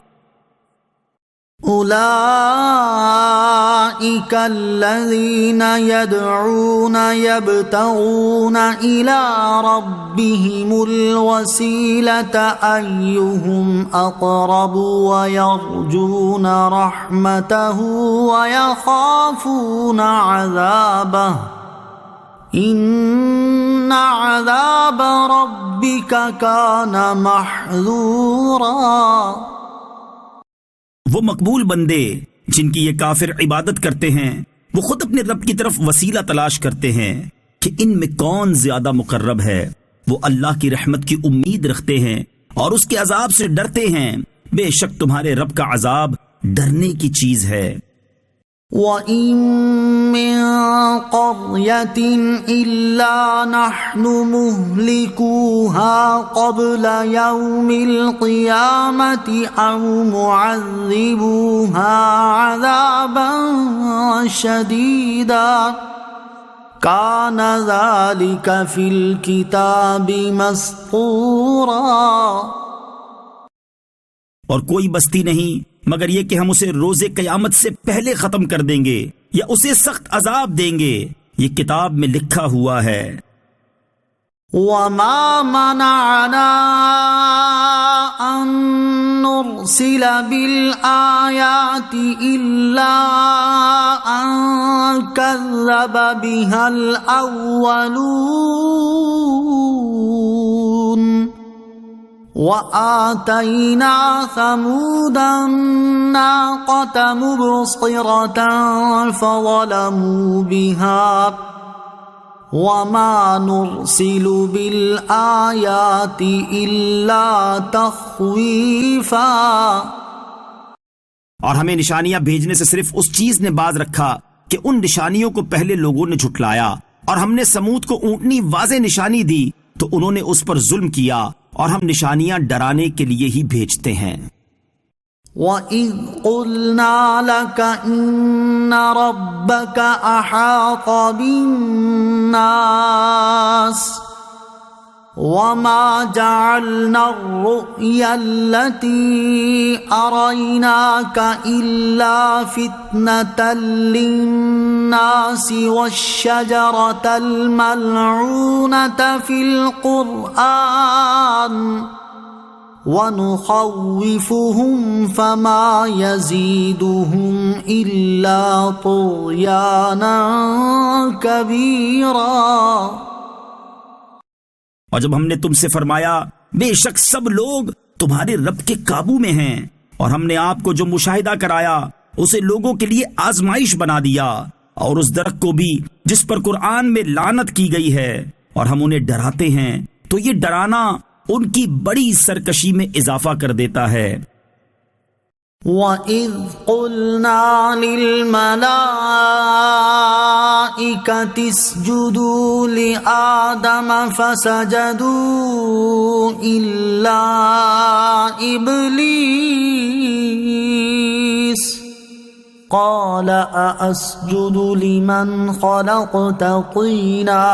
Speaker 1: أولئك الذين يدعون يبتغون إلى ربهم الوسيلة أيهم أقرب ويرجون رحمته ويخافون عذابه إن عذاب ربك كان محذورا۔
Speaker 2: وہ مقبول بندے جن کی یہ کافر عبادت کرتے ہیں، وہ خود اپنے رب کی طرف وسیلہ تلاش کرتے ہیں کہ ان میں کون زیادہ مقرب ہے۔ وہ اللہ کی رحمت کی امید رکھتے ہیں اور اس کے عذاب سے ڈرتے ہیں، بے شک تمہارے رب کا عذاب ڈرنے کی چیز ہے۔
Speaker 1: وَإِن مِّن قَرْيَةٍ إِلَّا نَحْنُ مُهْلِكُوهَا قَبْلَ يَوْمِ الْقِيَامَةِ أَوْ مُعَذِّبُوهَا عَذَابًا شَدِيدًا كَانَ ذَلِكَ فِي الْكِتَابِ مَسْطُورًا۔
Speaker 2: اور کوئی بستی نہیں مگر یہ کہ ہم اسے روز قیامت سے پہلے ختم کر دیں گے یا اسے سخت عذاب دیں گے، یہ کتاب میں لکھا ہوا ہے۔
Speaker 1: وَمَا مَنَعَنَا أَن نُرْسِلَ بِالْآيَاتِ إِلَّا أَن كَذَّبَ بِهَا الْأَوَّلُونَ وَآتَيْنَا ثَمُودَ النَّاقَةَ مُبْصِرَةً فَظَلَمُوا بِهَا وَمَا نُرْسِلُ بِالْآيَاتِ إِلَّا تَخْوِيفًا۔
Speaker 2: اور ہمیں نشانیاں بھیجنے سے صرف اس چیز نے باز رکھا کہ ان نشانیوں کو پہلے لوگوں نے جھٹلایا، اور ہم نے سمود کو اونٹنی واضح نشانی دی تو انہوں نے اس پر ظلم کیا، اور ہم نشانیاں ڈرانے کے لیے ہی بھیجتے ہیں۔
Speaker 1: وَإِذْ قُلْنَا لَكَ إِنَّ رَبَّكَ أَحَاطَ بِالنَّاسِ وما جعلنا الرؤيا التي أريناك إلا فتنة للناس والشجرة الملعونة في القرآن ونخوفهم فما يزيدهم إلا طغيانا كبيرا۔
Speaker 2: اور جب ہم نے تم سے فرمایا بے شک سب لوگ تمہارے رب کے قابو میں ہیں، اور ہم نے آپ کو جو مشاہدہ کرایا اسے لوگوں کے لیے آزمائش بنا دیا، اور اس درخت کو بھی جس پر قرآن میں لعنت کی گئی ہے، اور ہم انہیں ڈراتے ہیں تو یہ ڈرانا ان کی بڑی سرکشی میں اضافہ کر دیتا ہے۔
Speaker 1: وَإِذْ قُلْنَا لِلْمَلَائِكَةِ اسْجُدُوا لِآدَمَ فَسَجَدُوا إِلَّا إِبْلِيسَ قَالَ أَأَسْجُدُ لِمَنْ خَلَقْتَ طِينًا۔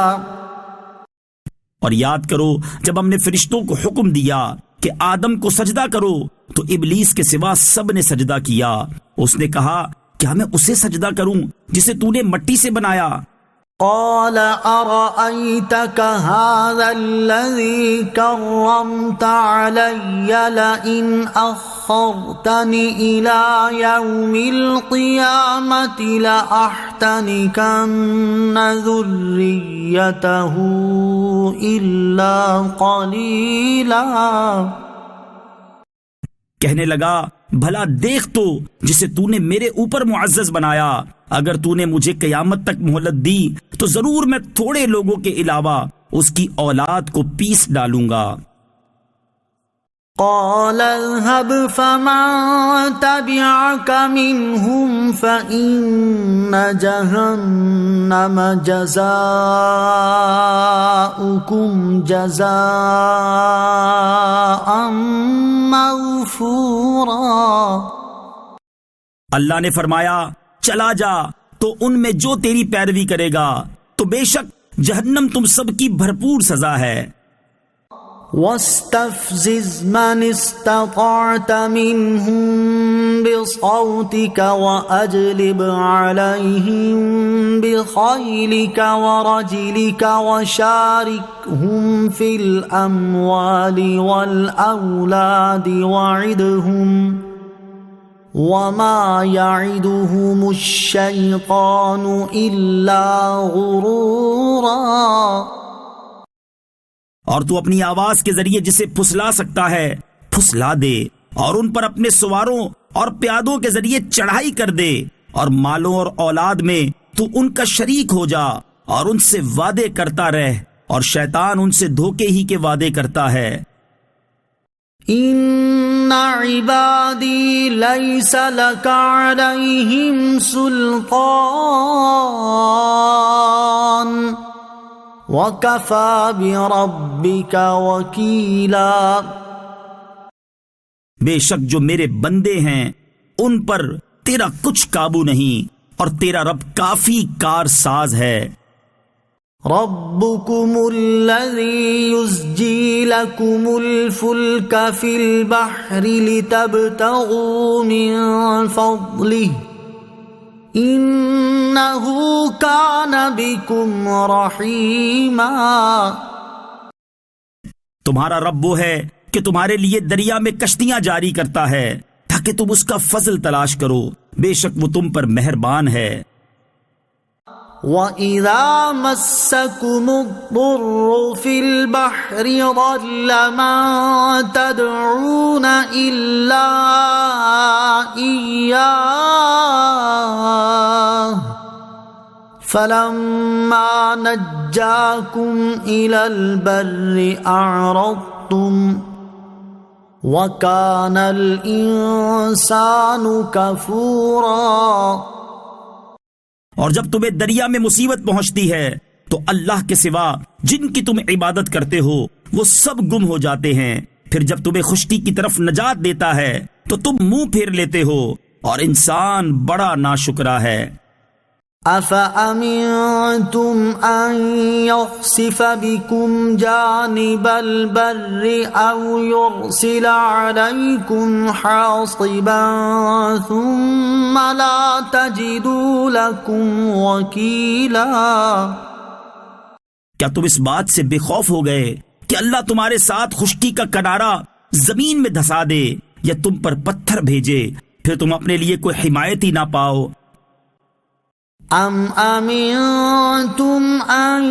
Speaker 2: اور یاد کرو جب ہم نے فرشتوں کو حکم دیا کہ آدم کو سجدہ کرو تو ابلیس کے سوا سب نے سجدہ کیا۔ اس نے کہا کیا میں اسے سجدہ کروں جسے تو نے مٹی سے بنایا؟
Speaker 1: قال أرأيتك هذا الذي كرمت علي لئن أخرتني إلى يوم القيامة لأحتنكن ذريته إلا قليلا۔
Speaker 2: کہنے لگا بھلا دیکھ تو جسے تو نے میرے اوپر معزز بنایا، اگر تو نے مجھے قیامت تک مہلت دی تو ضرور میں تھوڑے لوگوں کے علاوہ اس کی اولاد کو پیس ڈالوں گا۔
Speaker 1: قال اذهب فمن تبعك منهم فإن جهنم جزاؤكم جزاء مغفورا۔
Speaker 2: اللہ نے فرمایا چلا جا تو ان میں جو تیری پیروی کرے گا تو بے شک جہنم تم سب کی بھرپور سزا ہے۔
Speaker 1: واستفزز من استطعت منهم بصوتك وأجلب عليهم بخيلك ورجلك وشاركهم في الأموال والأولاد وعدهم وما يعدهم الشيطان إلا غرورا۔
Speaker 2: اور تو اپنی آواز کے ذریعے جسے پھسلا سکتا ہے پھسلا دے، اور ان پر اپنے سواروں اور پیادوں کے ذریعے چڑھائی کر دے، اور مالوں اور اولاد میں تو ان کا شریک ہو جا اور ان سے وعدے کرتا رہ، اور شیطان ان سے دھوکے ہی کے وعدے کرتا ہے۔
Speaker 1: ان عبادی لیس لک علیہم سلطان وَكَفَى بِرَبِّكَ وَكِيلًا۔
Speaker 2: بے شک جو میرے بندے ہیں ان پر تیرا کچھ قابو نہیں، اور تیرا رب کافی کار ساز ہے۔
Speaker 1: رَبُّكُمُ الَّذِي يُزْجِي لَكُمُ الْفُلْكَ فِي الْبَحْرِ لِتَبْتَغُوا مِنْ فَضْلِهِ انہ کان بکم رحیما۔
Speaker 2: تمہارا رب وہ ہے کہ تمہارے لیے دریا میں کشتیاں جاری کرتا ہے تاکہ تم اس کا فضل تلاش کرو، بے شک وہ تم پر مہربان ہے۔
Speaker 1: وَإِذَا مَسَّكُمُ الضُّرُّ فِي الْبَحْرِ ضَلَّ مَن تَدْعُونَ إِلَّا إِيَّاهُ فَلَمَّا نَجَّاكُمْ إِلَى الْبَرِّ أَعْرَضْتُمْ وَكَانَ الْإِنسَانُ كَفُورًا۔
Speaker 2: اور جب تمہیں دریا میں مصیبت پہنچتی ہے تو اللہ کے سوا جن کی تم عبادت کرتے ہو وہ سب گم ہو جاتے ہیں، پھر جب تمہیں خشکی کی طرف نجات دیتا ہے تو تم منہ پھیر لیتے ہو، اور انسان بڑا ناشکرا ہے۔
Speaker 1: أفأمنتم أن يخسف بكم جانب البر أو يرسل عليكم حاصبا ثم لا تجدوا لكم وكيلا؟
Speaker 2: کیا تم اس بات سے بے خوف ہو گئے کہ اللہ تمہارے ساتھ خشکی کا کنارہ زمین میں دھسا دے یا تم پر پتھر بھیجے پھر تم اپنے لیے کوئی حمایتی نہ پاؤ؟
Speaker 1: ام امنتم ان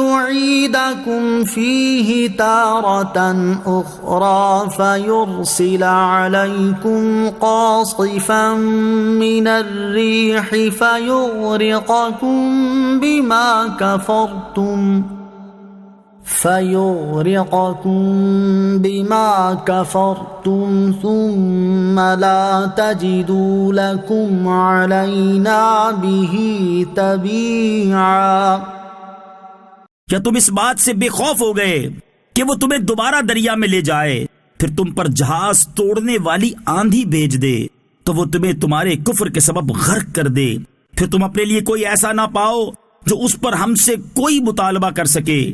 Speaker 1: يعيدكم فيه تارة اخرى فيرسل عليكم قاصفا من الريح فيغرقكم بما كفرتم ثم لا تجدوا لكم علينا به تبيعا؟
Speaker 2: کیا تم اس بات سے بے خوف ہو گئے کہ وہ تمہیں دوبارہ دریا میں لے جائے پھر تم پر جہاز توڑنے والی آندھی بھیج دے تو وہ تمہیں تمہارے کفر کے سبب غرق کر دے پھر تم اپنے لیے کوئی ایسا نہ پاؤ جو اس پر ہم سے کوئی مطالبہ کر سکے؟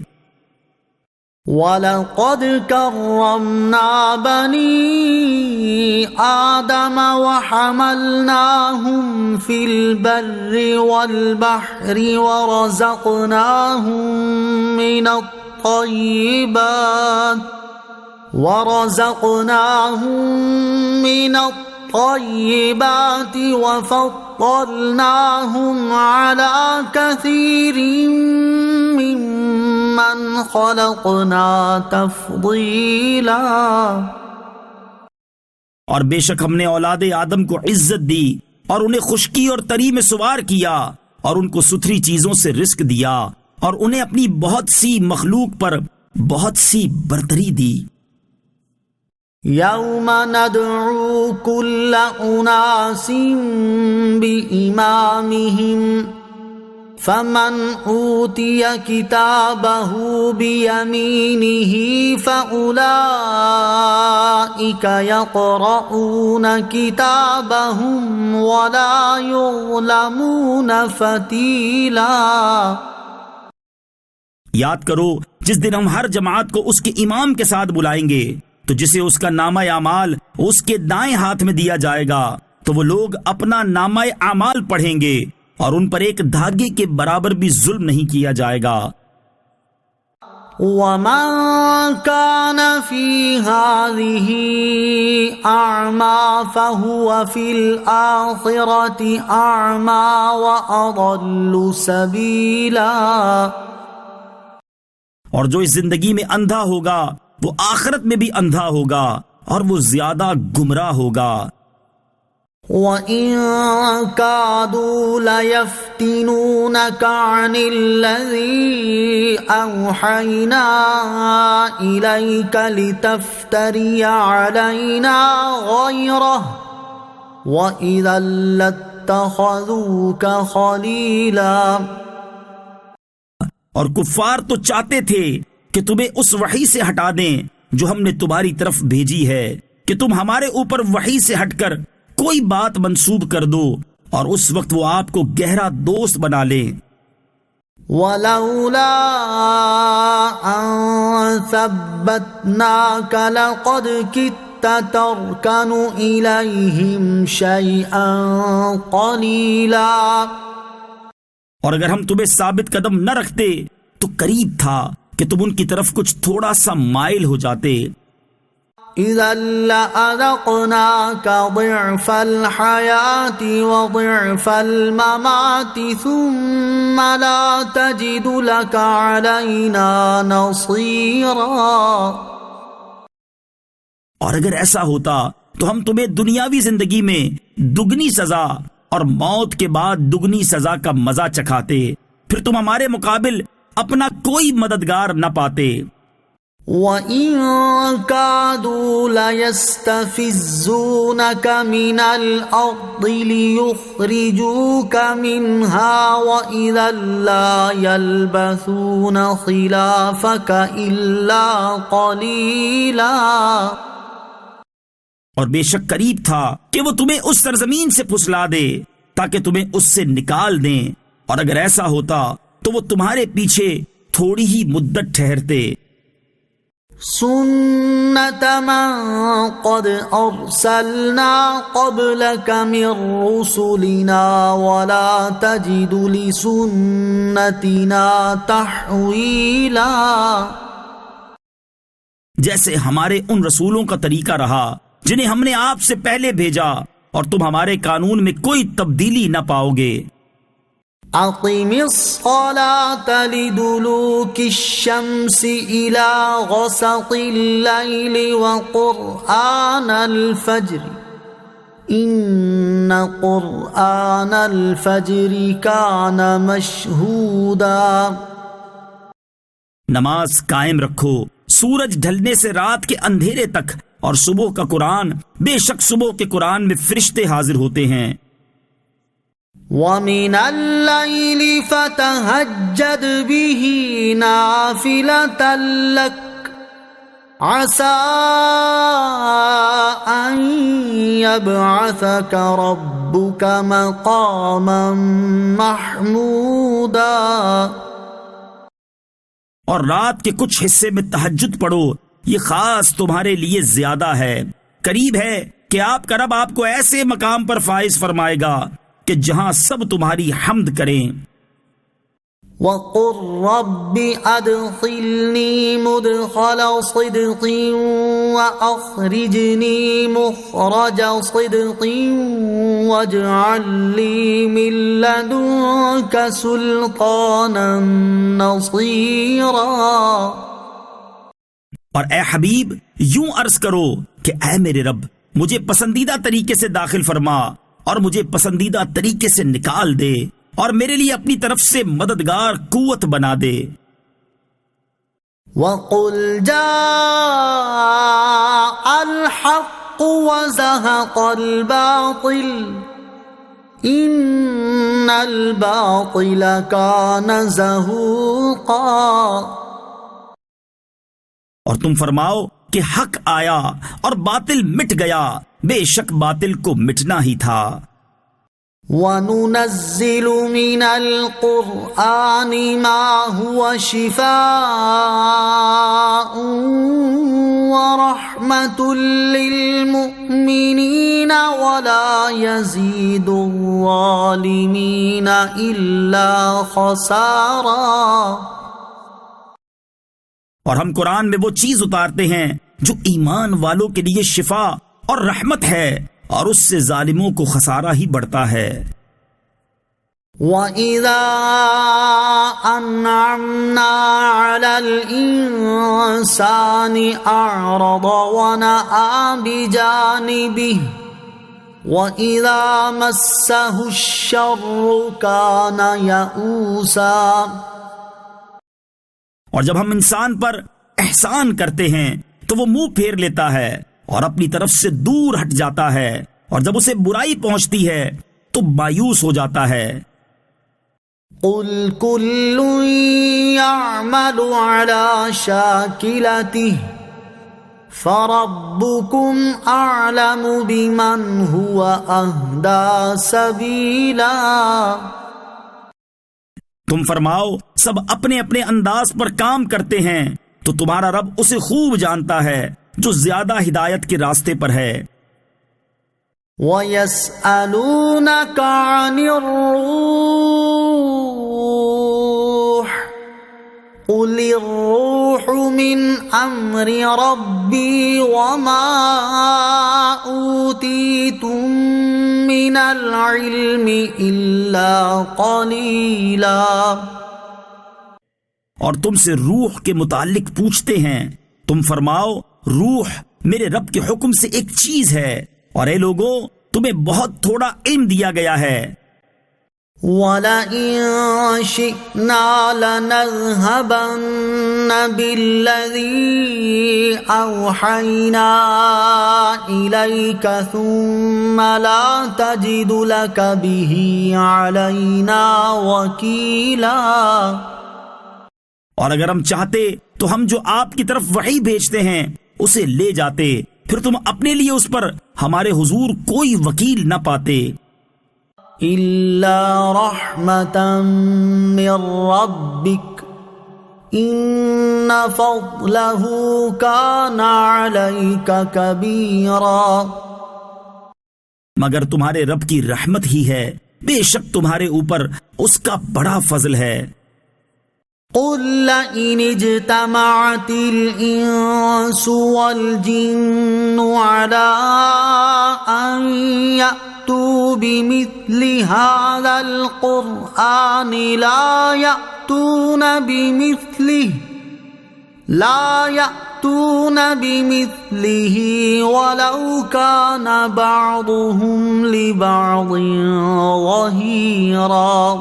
Speaker 1: وَلَقَدْ كَرَّمْنَا بَنِي آدَمَ وَحَمَلْنَاهُمْ فِي الْبَرِّ وَالْبَحْرِ ورزقناهم من الطيبات وفضلناهم على كثير ممن خلقنا تفضيلا۔
Speaker 2: اور بے شک ہم نے اولاد آدم کو عزت دی اور انہیں خشکی اور تری میں سوار کیا اور ان کو ستھری چیزوں سے رزق دیا اور انہیں اپنی بہت سی مخلوق پر بہت سی برتری دی۔
Speaker 1: یوم ندعو کل اناس بإمامہم فمن اوتی کتابہ بیمینہ فأولئک یقرؤون کتابہم ولا یظلمون فتیلا۔
Speaker 2: یاد کرو جس دن ہم ہر جماعت کو اس کے امام کے ساتھ بلائیں گے تو جسے اس کا نامہ اعمال اس کے دائیں ہاتھ میں دیا جائے گا تو وہ لوگ اپنا نامہ اعمال پڑھیں گے اور ان پر ایک دھاگے کے برابر بھی ظلم نہیں کیا جائے گا۔
Speaker 1: وَمَن كَانَ فِي هَٰذِهِ أَعْمَىٰ فَهُوَ فِي الْآخِرَةِ أَعْمَىٰ وَأَضَلُّ سَبِيلًا۔
Speaker 2: اور جو اس زندگی میں اندھا ہوگا وہ آخرت میں بھی اندھا ہوگا اور وہ زیادہ گمراہ ہوگا۔
Speaker 1: وَإِن كَادُوا لَيَفْتِنُونَكَ عَنِ الَّذِي أَوْحَيْنَا إِلَيْكَ لِتَفْتَرِيَ عَلَيْنَا غَيْرَهُ وَإِذًا لَّاتَّخَذُوكَ خَلِيلًا۔
Speaker 2: اور کفار تو چاہتے تھے کہ تمہیں اس وحی سے ہٹا دیں جو ہم نے تمہاری طرف بھیجی ہے کہ تم ہمارے اوپر وحی سے ہٹ کر کوئی بات منسوب کر دو اور اس وقت وہ آپ کو گہرا دوست بنا لیں۔
Speaker 1: وَلَوْلَا أَن ثَبَّتْنَاكَ لَقَدْ كِدتَّ تَرْكَنُ إِلَيْهِمْ شَيْئًا قَلِيلًا۔
Speaker 2: اور اگر ہم تمہیں ثابت قدم نہ رکھتے تو قریب تھا کہ تم ان کی طرف کچھ تھوڑا سا مائل ہو جاتے۔
Speaker 1: اذا لأذقناك ضعف الحياة وضعف الممات ثم لا تجد لك علينا نصيرا۔
Speaker 2: اور اگر ایسا ہوتا تو ہم تمہیں دنیاوی زندگی میں دگنی سزا اور موت کے بعد دگنی سزا کا مزہ چکھاتے پھر تم ہمارے مقابل اپنا کوئی مددگار نہ پاتے۔
Speaker 1: وَإِن كَادُوا لَيَسْتَفِزُّونَكَ مِنَ الْأَرْضِ لِيُخْرِجُوكَ مِنْهَا وَإِذًا لَّا يَلْبَثُونَ خِلَافَكَ إِلَّا قَلِيلًا۔
Speaker 2: اور بے شک قریب تھا کہ وہ تمہیں اس سرزمین سے پھسلا دے تاکہ تمہیں اس سے نکال دیں اور اگر ایسا ہوتا تو وہ تمہارے پیچھے تھوڑی ہی مدت ٹھہرتے۔
Speaker 1: سنت من قد ارسلنا قبلك من رسلنا ولا تجد لسنتنا تحویلا،
Speaker 2: جیسے ہمارے ان رسولوں کا طریقہ رہا جنہیں ہم نے آپ سے پہلے بھیجا، اور تم ہمارے قانون میں کوئی تبدیلی نہ پاؤ گے۔
Speaker 1: اقم الصلاة لدلوك الشمس الى غسق الليل وقرآن الفجر ان قرآن الفجر كان مشهودا،
Speaker 2: نماز قائم رکھو سورج ڈھلنے سے رات کے اندھیرے تک، اور صبح کا قرآن، بے شک صبح کے قرآن میں فرشتے حاضر ہوتے ہیں۔
Speaker 1: وَمِنَ اللَّيْلِ فَتَهَجَّدْ بِهِ نَافِلَةً لَكَ عَسَىٰ أَن يَبْعَثَكَ رَبُّكَ مَقَامًا مَحْمُودًا،
Speaker 2: اور رات کے کچھ حصے میں تہجد پڑھو، یہ خاص تمہارے لیے زیادہ ہے، قریب ہے کہ آپ کا رب آپ کو ایسے مقام پر فائز فرمائے گا کہ جہاں سب تمہاری حمد کریں۔
Speaker 1: وَقُلْ رَبِّ أَدْخِلْنِي مُدْخَلَ صِدْقٍ وَأَخْرِجْنِي مُخْرَجَ صِدْقٍ وَاجْعَل لِّي مِن لَّدُنكَ سُلْطَانًا نَّصِيرًا،
Speaker 2: اور اے حبیب یوں عرض کرو کہ اے میرے رب مجھے پسندیدہ طریقے سے داخل فرما، اور مجھے پسندیدہ طریقے سے نکال دے، اور میرے لیے اپنی طرف سے مددگار قوت بنا دے۔
Speaker 1: وَقُلْ جَاءَ الْحَقُّ وَزَهَقَ الْبَاطِلُ إِنَّ الْبَاطِلَ كَانَ زَهُوقًا،
Speaker 2: اور تم فرماؤ کہ حق آیا اور باطل مٹ گیا، بے شک باطل کو مٹنا ہی تھا۔
Speaker 1: وَنُنَزِّلُ مِنَ الْقُرْآنِ مَا هُوَ شِفَاءٌ وَرَحْمَةٌ لِّلْمُؤْمِنِينَ وَلَا يَزِيدُ الظَّالِمِينَ إِلَّا خَسَارًا،
Speaker 2: اور ہم قرآن میں وہ چیز اتارتے ہیں جو ایمان والوں کے لیے شفا اور رحمت ہے، اور اس سے ظالموں کو خسارہ ہی بڑھتا ہے۔
Speaker 1: وَإِذَا أَنْعَمْنَا عَلَى الْإِنسَانِ أَعْرَضَ وَنَأَىٰ بِجَانِبِهِ وَإِذَا مَسَّهُ الشَّرُّ كَانَ يَئُوسًا،
Speaker 2: اور جب ہم انسان پر احسان کرتے ہیں تو وہ منہ پھیر لیتا ہے اور اپنی طرف سے دور ہٹ جاتا ہے، اور جب اسے برائی پہنچتی ہے تو مایوس ہو جاتا ہے۔
Speaker 1: قُلْ كُلٌّ يَعْمَلُ عَلَى شَاكِلَتِهِ فَرَبُّكُمْ أَعْلَمُ بِمَنْ هُوَ أَهْدَىٰ سَبِيلًا،
Speaker 2: تم فرماؤ سب اپنے اپنے انداز پر کام کرتے ہیں، تو تمہارا رب اسے خوب جانتا ہے جو زیادہ ہدایت کے راستے پر ہے۔
Speaker 1: وَيَسْأَلُونَكَ عَنِ الرُّوحِ قُلِ الرُّوحُ مِنْ أَمْرِ رَبِّي وَمَا أُوتِيتُم مِّنَ الْعِلْمِ إِلَّا قَلِيلًا،
Speaker 2: اور تم سے روح کے متعلق پوچھتے ہیں، تم فرماؤ روح میرے رب کے حکم سے ایک چیز ہے، اور اے لوگوں تمہیں بہت تھوڑا علم دیا گیا ہے۔
Speaker 1: وَلَئِن شِئْنَا لَنَذْهَبَنَّ بِالَّذِي أَوْحَيْنَا إِلَيْكَ ثُمَّ لَا تَجِدُ لَكَ بِهِ عَلَيْنَا وَكِيلًا،
Speaker 2: اور اگر ہم چاہتے تو ہم جو آپ کی طرف وحی بھیجتے ہیں اسے لے جاتے، پھر تم اپنے لیے اس پر ہمارے حضور کوئی وکیل نہ پاتے۔
Speaker 1: إلا رحمة من ربك إن فضله كان عليك كبيرا.
Speaker 2: مگر تمہارے رب کی رحمت ہی ہے، بے شک تمہارے اوپر اس کا بڑا فضل ہے.
Speaker 1: قل لئن اجتمعت الإنس والجن على أن يأتوا بمثل هذا القرآن لا يأتون بمثله ولو كان بعضهم لبعض ظهيرا.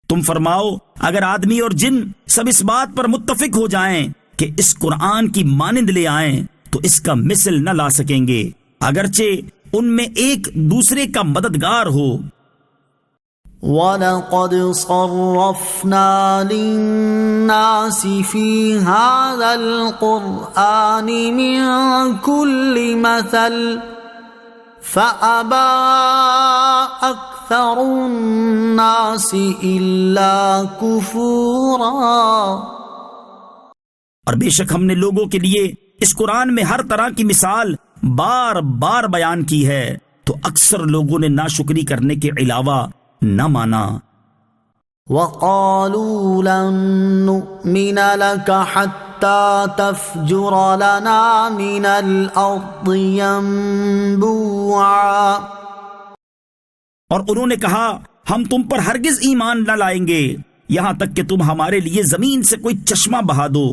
Speaker 2: تم فرماؤ اگر آدمی اور جن سب اس بات پر متفق ہو جائیں کہ اس قرآن کی مانند لے آئیں تو اس کا مثل نہ لا سکیں گے، اگرچہ ان میں ایک دوسرے کا مددگار ہو.
Speaker 1: وَلَقَدْ صَرَّفْنَا لِلنَّاسِ فِي هَذَا الْقُرْآنِ مِنْ كُلِّ مَثَلٍ فَأَبَى أَكْثَرُ النَّاسِ إِلَّا كُفُورًا.
Speaker 2: اور بے شک ہم نے لوگوں کے لیے اس قرآن میں ہر طرح کی مثال بار بار بیان کی ہے، تو اکثر لوگوں نے ناشکری کرنے کے علاوہ نہ مانا.
Speaker 1: وَقَالُوا لَن نُؤْمِنَ لَكَ حَتَّى تَفْجُرَ لَنَا مِنَ الْأَرْضِ يَنبُوعًا.
Speaker 2: اور انہوں نے کہا ہم تم پر ہرگز ایمان نہ لائیں گے یہاں تک کہ تم ہمارے لیے زمین سے کوئی چشمہ بہا دو.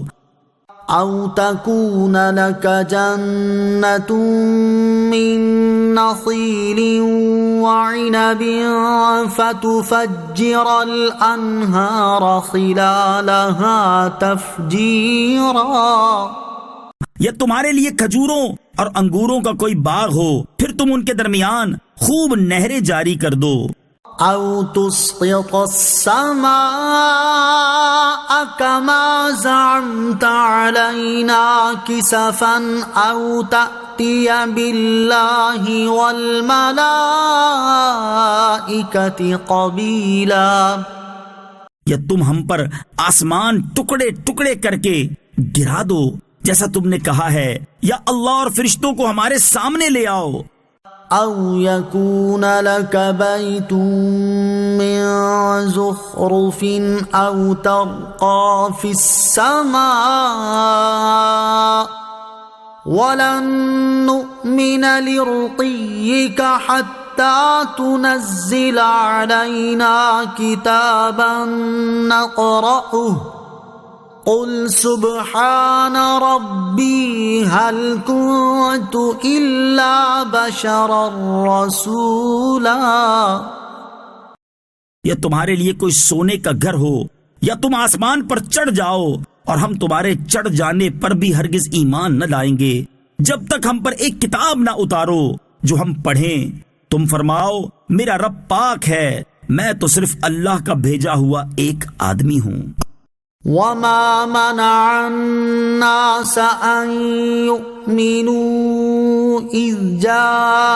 Speaker 1: أَوْ تَكُونَ لَكَ جَنَّةٌ مِّن نَّخِيلٍ وَعِنَبٍ فَتُفَجِّرَ الْأَنْهَارَ خِلَالَهَا تَفْجِيرًا.
Speaker 2: یا تمہارے لیے کھجوروں اور انگوروں کا کوئی باغ ہو، پھر تم ان کے درمیان خوب نہریں جاری کر دو.
Speaker 1: أَوْ تُسْقِطَ السَّمَاءَ كَمَا زَعَمْتَ عَلَيْنَا كِسَفًا أَوْ تَأْتِيَ بِاللَّهِ وَالْمَلَائِكَةِ قَبِيلًا.
Speaker 2: یا تم ہم پر آسمان ٹکڑے ٹکڑے کر کے گرا دو جیسا تم نے کہا ہے، یا اللہ اور فرشتوں کو ہمارے سامنے لے آؤ.
Speaker 1: أَوْ يَكُونَ لَكَ بَيْتٌ مِّن زُخْرُفٍ أَوْ تَرْقَىٰ فِي السَّمَاءِ وَلَن نُّؤْمِنَ لِرُقِيِّكَ حَتَّىٰ تُنَزِّلَ عَلَيْنَا كِتَابًا نَّقْرَؤُهُ قُلْ سُبْحَانَ رَبِّي هَلْ كُنتُ إِلَّا بَشَرًا رَّسُولًا.
Speaker 2: یا تمہارے لیے کوئی سونے کا گھر ہو، یا تم آسمان پر چڑھ جاؤ، اور ہم تمہارے چڑھ جانے پر بھی ہرگز ایمان نہ لائیں گے جب تک ہم پر ایک کتاب نہ اتارو جو ہم پڑھیں. تم فرماؤ میرا رب پاک ہے، میں تو صرف اللہ کا بھیجا ہوا ایک آدمی ہوں.
Speaker 1: وَمَا مَنَعَ النَّاسَ أَن يُؤْمِنُوا إِذْ جَاءَهُمُ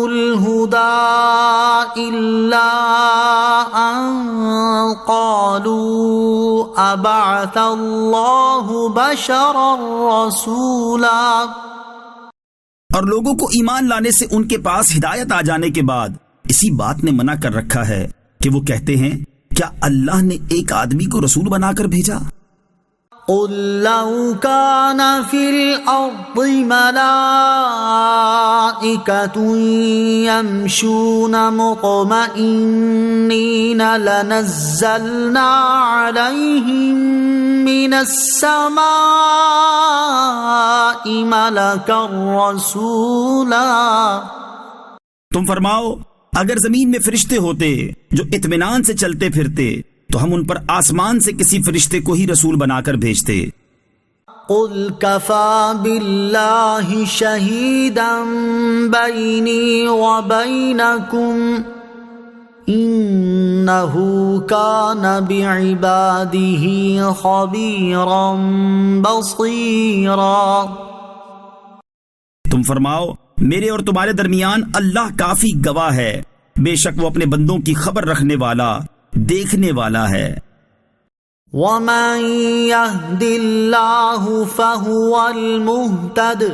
Speaker 1: الْهُدَىٰ إِلَّا أَن قَالُوا أَبَعَثَ اللَّهُ بَشَرًا رَّسُولًا.
Speaker 2: اور لوگوں کو ایمان لانے سے ان کے پاس ہدایت آ جانے کے بعد اسی بات نے منع کر رکھا ہے کہ وہ کہتے ہیں کیا اللہ نے ایک آدمی کو رسول بنا کر بھیجا؟
Speaker 1: قُل لَّوْ كَانَ فِي الْأَرْضِ مَلَائِكَةٌ يَمْشُونَ مُطْمَئِنِّينَ لَنَزَّلْنَا عَلَيْهِم مِّنَ السَّمَاءِ مَلَكًا رَّسُولًا.
Speaker 2: تم فرماؤ اگر زمین میں فرشتے ہوتے جو اطمینان سے چلتے پھرتے تو ہم ان پر آسمان سے کسی فرشتے کو ہی رسول بنا کر بھیجتے.
Speaker 1: قُلْ كَفَى بِاللَّهِ شَهِيدًا بَيْنِي وَبَيْنَكُمْ إِنَّهُ كَانَ بِعِبَادِهِ خَبِيرًا بَصِيرًا.
Speaker 2: تم فرماؤ میرے اور تمہارے درمیان اللہ کافی گواہ ہے، بے شک وہ اپنے بندوں کی خبر رکھنے والا، دیکھنے والا ہے۔
Speaker 1: وَمَن يَهْدِ اللَّهُ فَهُوَ الْمُهْتَدِ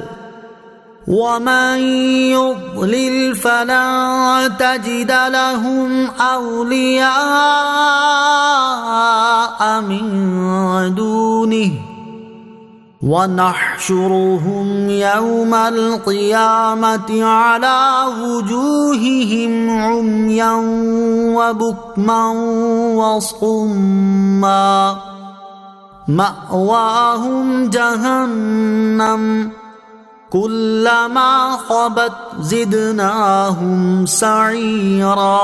Speaker 1: وَمَن يُضْلِلْ فَلَن تَجِدَ لَهُمْ أَوْلِيَاءَ مِن دُونِهِ وَنَحْشُرُهُمْ يَوْمَ الْقِيَامَةِ عَلَى وُجُوهِهِمْ عُمْيًا وَبُكْمًا وَصُمًّا مَأْوَاهُمْ جَهَنَّمُ كُلَّمَا خَبَتْ زِدْنَاهُمْ سَعِيرًا۔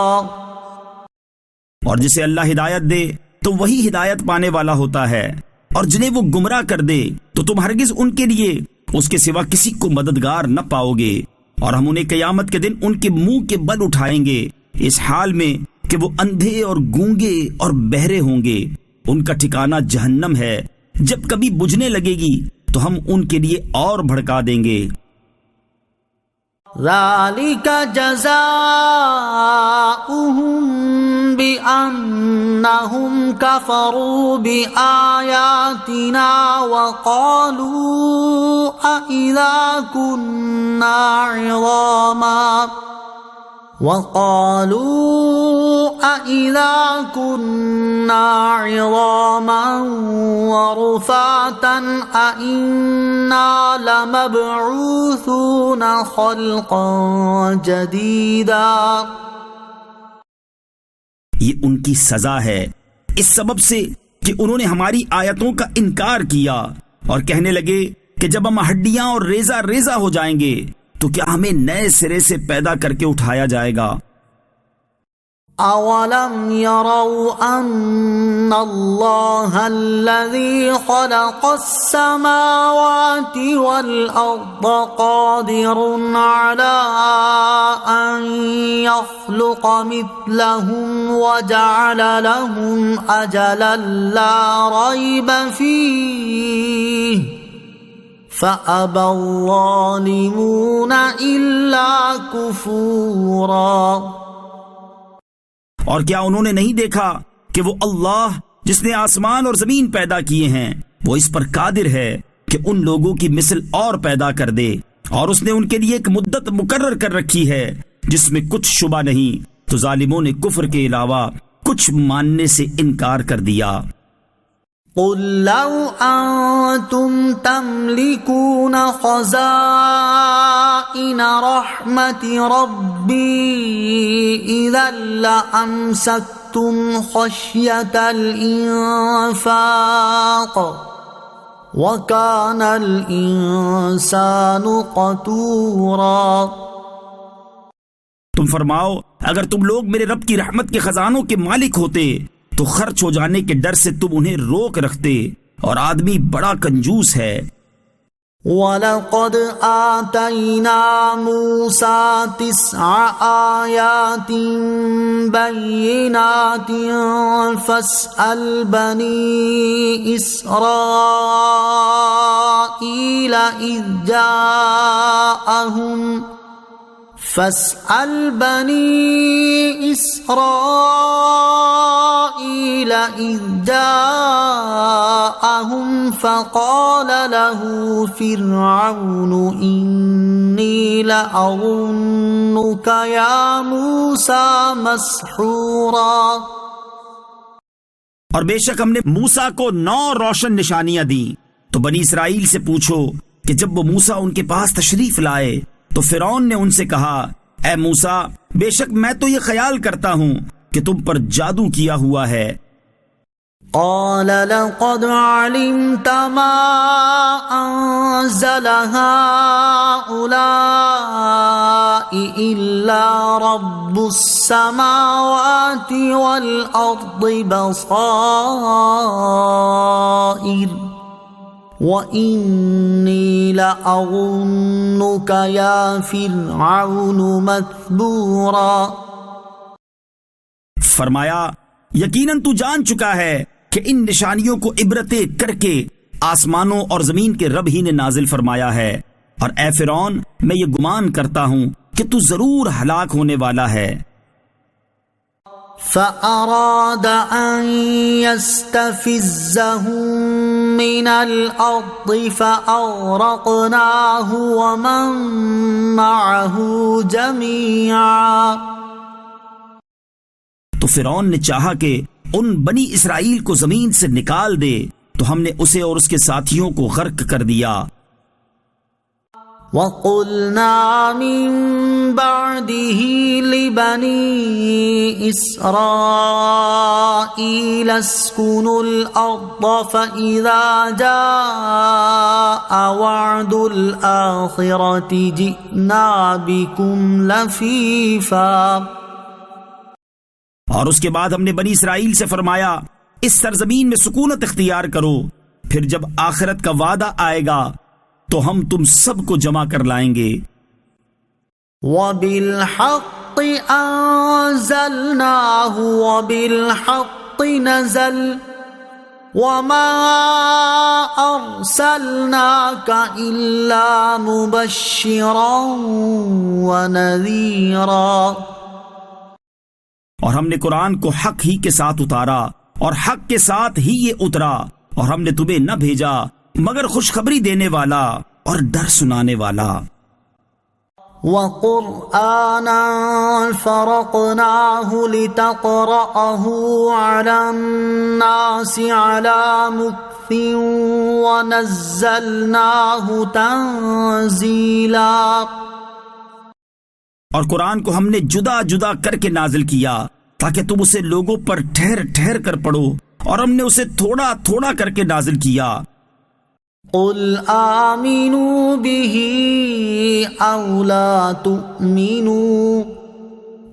Speaker 2: اور جسے اللہ ہدایت دے تو وہی ہدایت پانے والا ہوتا ہے، اور جنہیں وہ گمراہ کر دے تو تم ہرگز ان کے لیے اس کے سوا کسی کو مددگار نہ پاؤ گے، اور ہم انہیں قیامت کے دن ان کے منہ کے بل اٹھائیں گے، اس حال میں کہ وہ اندھے اور گونگے اور بہرے ہوں گے۔ ان کا ٹھکانہ جہنم ہے، جب کبھی بجھنے لگے گی تو ہم ان کے لیے اور بھڑکا دیں گے۔
Speaker 1: ذَلِكَ جَزَاؤُهُم بِأَنَّهُمْ كَفَرُوا بِآيَاتِنَا وَقَالُوا أَإِذَا كُنَّا عِظَامًا وَرُفَاتًا أَإِنَّا لَمَبْعُوثُونَ خَلْقًا جَدِيدًا۔
Speaker 2: یہ ان کی سزا ہے اس سبب سے کہ انہوں نے ہماری آیتوں کا انکار کیا اور کہنے لگے کہ جب ہم ہڈیاں اور ریزہ ریزہ ہو جائیں گے تو کیا ہمیں نئے سرے سے پیدا کر کے اٹھایا جائے گا؟
Speaker 1: أَوَلَمْ يَرَوْا أَنَّ اللَّهَ الَّذِي خَلَقَ السَّمَاوَاتِ وَالْأَرْضَ قَادِرٌ عَلَىٰ أَن يَخْلُقَ مِثْلَهُمْ وَجَعَلَ لَهُمْ أَجَلًا لَّا رَيْبَ فِيهِ فَأَبَى الظَّالِمُونَ إِلَّا كُفُورًا۔
Speaker 2: اور کیا انہوں نے نہیں دیکھا کہ وہ اللہ جس نے آسمان اور زمین پیدا کیے ہیں وہ اس پر قادر ہے کہ ان لوگوں کی مثل اور پیدا کر دے، اور اس نے ان کے لیے ایک مدت مقرر کر رکھی ہے جس میں کچھ شبہ نہیں، تو ظالموں نے کفر کے علاوہ کچھ ماننے سے انکار کر دیا۔
Speaker 1: قُل لَّوْ أَنتُمْ تَمْلِكُونَ خَزَائِنَ رَحْمَةِ رَبِّي إِذًا لَّأَمْسَكْتُمْ خَشْيَةَ الْإِنفَاقِ وَكَانَ الْإِنسَانُ قَتُورًا۔
Speaker 2: تم فرماؤ اگر تم لوگ میرے رب کی رحمت کے خزانوں کے مالک ہوتے تو خرچ ہو جانے کے ڈر سے تم انہیں روک رکھتے، اور آدمی بڑا کنجوس ہے۔
Speaker 1: وَلَقَدْ آتَيْنَا مُوسَى 9 آيَاتٍ بَيِّنَاتٍ فَاسْأَلْ بَنِي إِسْرَائِيلَ إِذْ جاءهم فقال له فرعون إني لأظنك يا موسى مسحورا۔
Speaker 2: اور بے شک ہم نے موسیٰ کو 9 روشن نشانیاں دیں، تو بنی اسرائیل سے پوچھو کہ جب وہ موسیٰ ان کے پاس تشریف لائے تو فرعون نے ان سے کہا، اے موسیٰ بے شک میں تو یہ خیال کرتا ہوں کہ تم پر جادو کیا ہوا ہے۔
Speaker 1: قال لقد علمت ما أنزل هؤلاء إلا رب السماوات والأرض بصائر وَإِنِّي لَأَظُنُّكَ يَا فِرْعَوْنُ مَثْبُورًا۔
Speaker 2: فرمایا یقیناً تو جان چکا ہے کہ ان نشانیوں کو عبرتیں کر کے آسمانوں اور زمین کے رب ہی نے نازل فرمایا ہے، اور اے فرعون میں یہ گمان کرتا ہوں کہ تو ضرور ہلاک ہونے والا ہے۔
Speaker 1: فأراد أن يستفزهم من الأرض فأغرقناه ومن معه جميعا۔
Speaker 2: تو فرعون نے چاہا کہ ان بنی اسرائیل کو زمین سے نکال دے، تو ہم نے اسے اور اس کے ساتھیوں کو غرق کر دیا۔
Speaker 1: وَقُلْنَا مِن بَعْدِهِ لِبَنِي إِسْرَائِيلَ اسْكُنُوا الْأَرْضَ فَإِذَا جَاءَ وَعْدُ الْآخِرَةِ جِئْنَا بِكُمْ لَفِيفًا۔
Speaker 2: اور اس کے بعد ہم نے بنی اسرائیل سے فرمایا اس سرزمین میں سکونت اختیار کرو، پھر جب آخرت کا وعدہ آئے گا تو ہم تم سب کو جمع کر لائیں گے۔
Speaker 1: وَبِالْحَقِّ أَنزَلْنَاهُ وَبِالْحَقِّ نَزَلَ وَمَا أَرْسَلْنَاكَ إِلَّا مُبَشِّرًا وَنَذِيرًا۔
Speaker 2: اور ہم نے قرآن کو حق ہی کے ساتھ اتارا اور حق کے ساتھ ہی یہ اترا، اور ہم نے تمہیں نہ بھیجا مگر خوشخبری دینے والا اور ڈر سنانے والا۔
Speaker 1: وَقُرْآنًا فَرَقْنَاهُ لِتَقْرَأَهُ عَلَى النَّاسِ عَلَى مُكْثٍ وَنَزَّلْنَاهُ تَنزِيلًا۔
Speaker 2: اور قرآن کو ہم نے جدا جدا کر کے نازل کیا تاکہ تم اسے لوگوں پر ٹھہر ٹھہر کر پڑھو، اور ہم نے اسے تھوڑا تھوڑا کر کے نازل کیا۔
Speaker 1: قُلْ آمِنُوا بِهِ أَوْ لَا تُؤْمِنُوا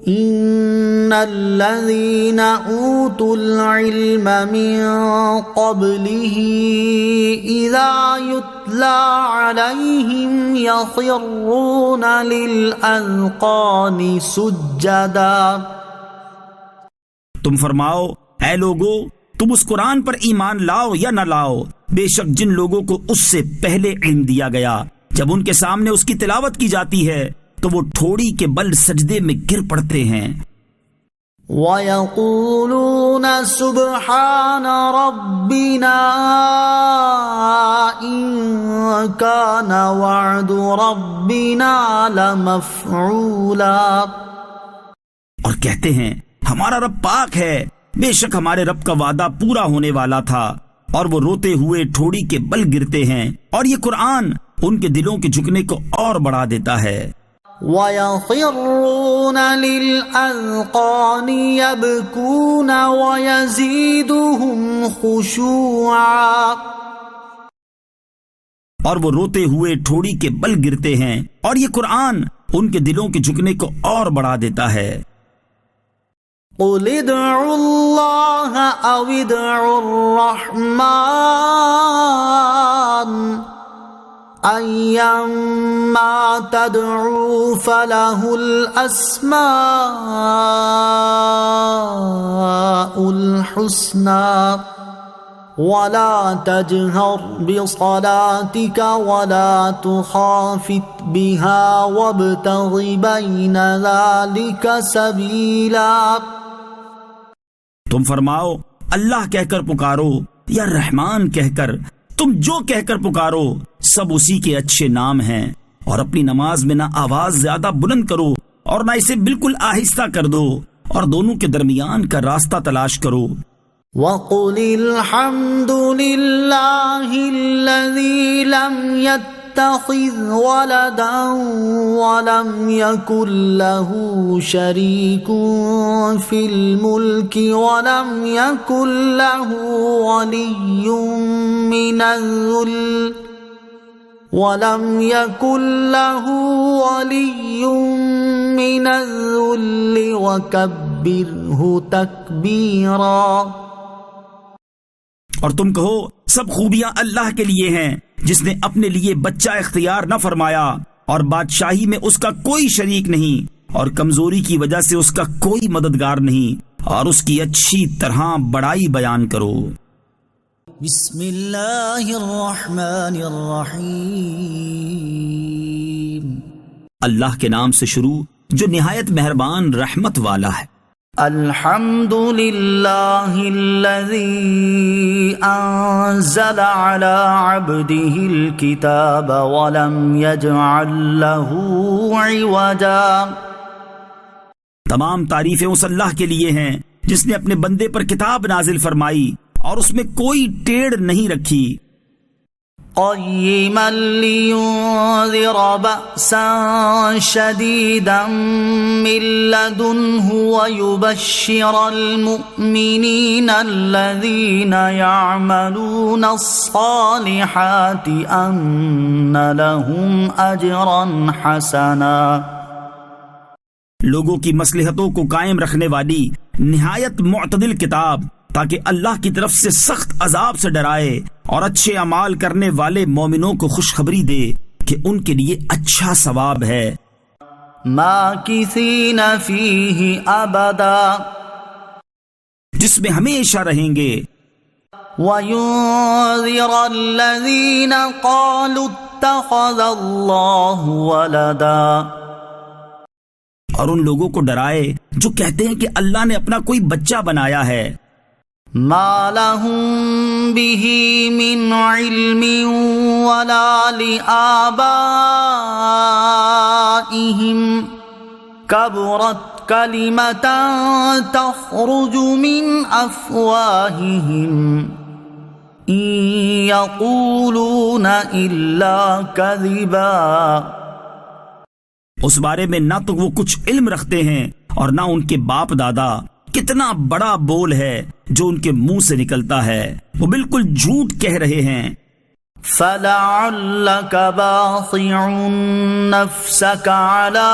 Speaker 1: إِنَّ الَّذِينَ أُوتُوا الْعِلْمَ مِنْ قَبْلِهِ إِذَا يُتْلَى عَلَيْهِمْ يَخِرُّونَ لِلْأَذْقَانِ سُجَّدًا۔
Speaker 2: تم فرماؤ اے لوگو تم اس قرآن پر ایمان لاؤ یا نہ لاؤ، بے شک جن لوگوں کو اس سے پہلے علم دیا گیا جب ان کے سامنے اس کی تلاوت کی جاتی ہے تو وہ ٹھوڑی کے بل سجدے میں گر پڑتے ہیں۔
Speaker 1: وَيَقُولُونَ سُبْحَانَ رَبِّنَا إِن كَانَ وَعْدُ رَبِّنَا لَمَفْعُولًا۔
Speaker 2: اور کہتے ہیں ہمارا رب پاک ہے، بے شک ہمارے رب کا وعدہ پورا ہونے والا تھا، اور وہ روتے ہوئے ٹھوڑی کے بل گرتے ہیں، اور یہ قرآن ان کے دلوں کے جھکنے کو اور بڑھا دیتا ہے۔
Speaker 1: وَيَخِرُّونَ لِلْأَذْقَانِ يَبْكُونَ وَيَزِيدُهُمْ خُشُوعًا۔
Speaker 2: اور وہ روتے ہوئے ٹھوڑی کے بل گرتے ہیں، اور یہ قرآن ان کے دلوں کے جھکنے کو اور بڑھا دیتا ہے۔
Speaker 1: قُلِ ادْعُوا اللَّهَ أَوِ ادْعُوا الرَّحْمَٰنَ أَيَّمَّا تَدْعُوا فَلَهُ الْأَسْمَاءُ الْحُسْنَى وَلَا تَجْهَرْ بِصَلَاتِكَ وَلَا تُخَافِتْ بِهَا وَابْتَغِ بَيْنَ ذَلِكَ سَبِيلًا۔
Speaker 2: تم فرماؤ اللہ کہہ کر پکارو یا رحمان کہہ کر، تم جو کہہ کر پکارو سب اسی کے اچھے نام ہیں، اور اپنی نماز میں نہ آواز زیادہ بلند کرو اور نہ اسے بالکل آہستہ کر دو، اور دونوں کے درمیان کا راستہ تلاش کرو۔
Speaker 1: وَقُلِ الْحَمْدُ لِلَّهِ الَّذِي لَمْ يَتَّخِذْ وَلَدًا وَلَمْ يَكُنْ لَهُ شَرِيكٌ فِي الْمُلْكِ وَلَمْ يَكُنْ لَهُ وَلِيٌّ مِّنَ الذُّلِّ وَكَبِّرْهُ تَكْبِيرًا۔
Speaker 2: اور تم کہو سب خوبیاں اللہ کے لیے ہیں جس نے اپنے لیے بچہ اختیار نہ فرمایا، اور بادشاہی میں اس کا کوئی شریک نہیں، اور کمزوری کی وجہ سے اس کا کوئی مددگار نہیں، اور اس کی اچھی طرح بڑائی بیان کرو۔
Speaker 1: بسم اللہ الرحمن الرحیم.
Speaker 2: اللہ کے نام سے شروع جو نہایت مہربان رحمت والا ہے.
Speaker 1: الحمد للہ الذی انزل علی عبده الکتاب ولم یجعل له عوجا.
Speaker 2: تمام تعریفیں اس اللہ کے لیے ہیں جس نے اپنے بندے پر کتاب نازل فرمائی اور اس میں کوئی ٹیڑھ نہیں رکھی.
Speaker 1: قیما لینذر بأسا شدیدا من لدنہ ویبشر المؤمنین الذین یعملون الصالحات ان لهم اجرا حسنا.
Speaker 2: لوگوں کی مصلحتوں کو قائم رکھنے والی نہایت معتدل کتاب تاکہ اللہ کی طرف سے سخت عذاب سے ڈرائے اور اچھے اعمال کرنے والے مومنوں کو خوشخبری دے کہ ان کے لیے اچھا ثواب ہے.
Speaker 1: ماکثین فیہ ابدا.
Speaker 2: جس میں ہمیشہ رہیں گے.
Speaker 1: وَيُنذِرَ الَّذِينَ قَالُوا اتَّخَذَ اللَّهُ وَلَدًا.
Speaker 2: اور ان لوگوں کو ڈرائے جو کہتے ہیں کہ اللہ نے اپنا کوئی بچہ بنایا ہے.
Speaker 1: ما لهم به من علم ولا لآبائهم كبرت كلمة تخرج من أفواههم إن يقولون إلا كذبا.
Speaker 2: اس بارے میں نہ تو وہ کچھ علم رکھتے ہیں اور نہ ان کے باپ دادا. کتنا بڑا بول ہے جو ان کے منہ سے نکلتا ہے، وہ بالکل جھوٹ کہہ رہے ہیں.
Speaker 1: فَلَعَلَّكَ بَاخِعٌ نَفْسَكَ عَلَىٰ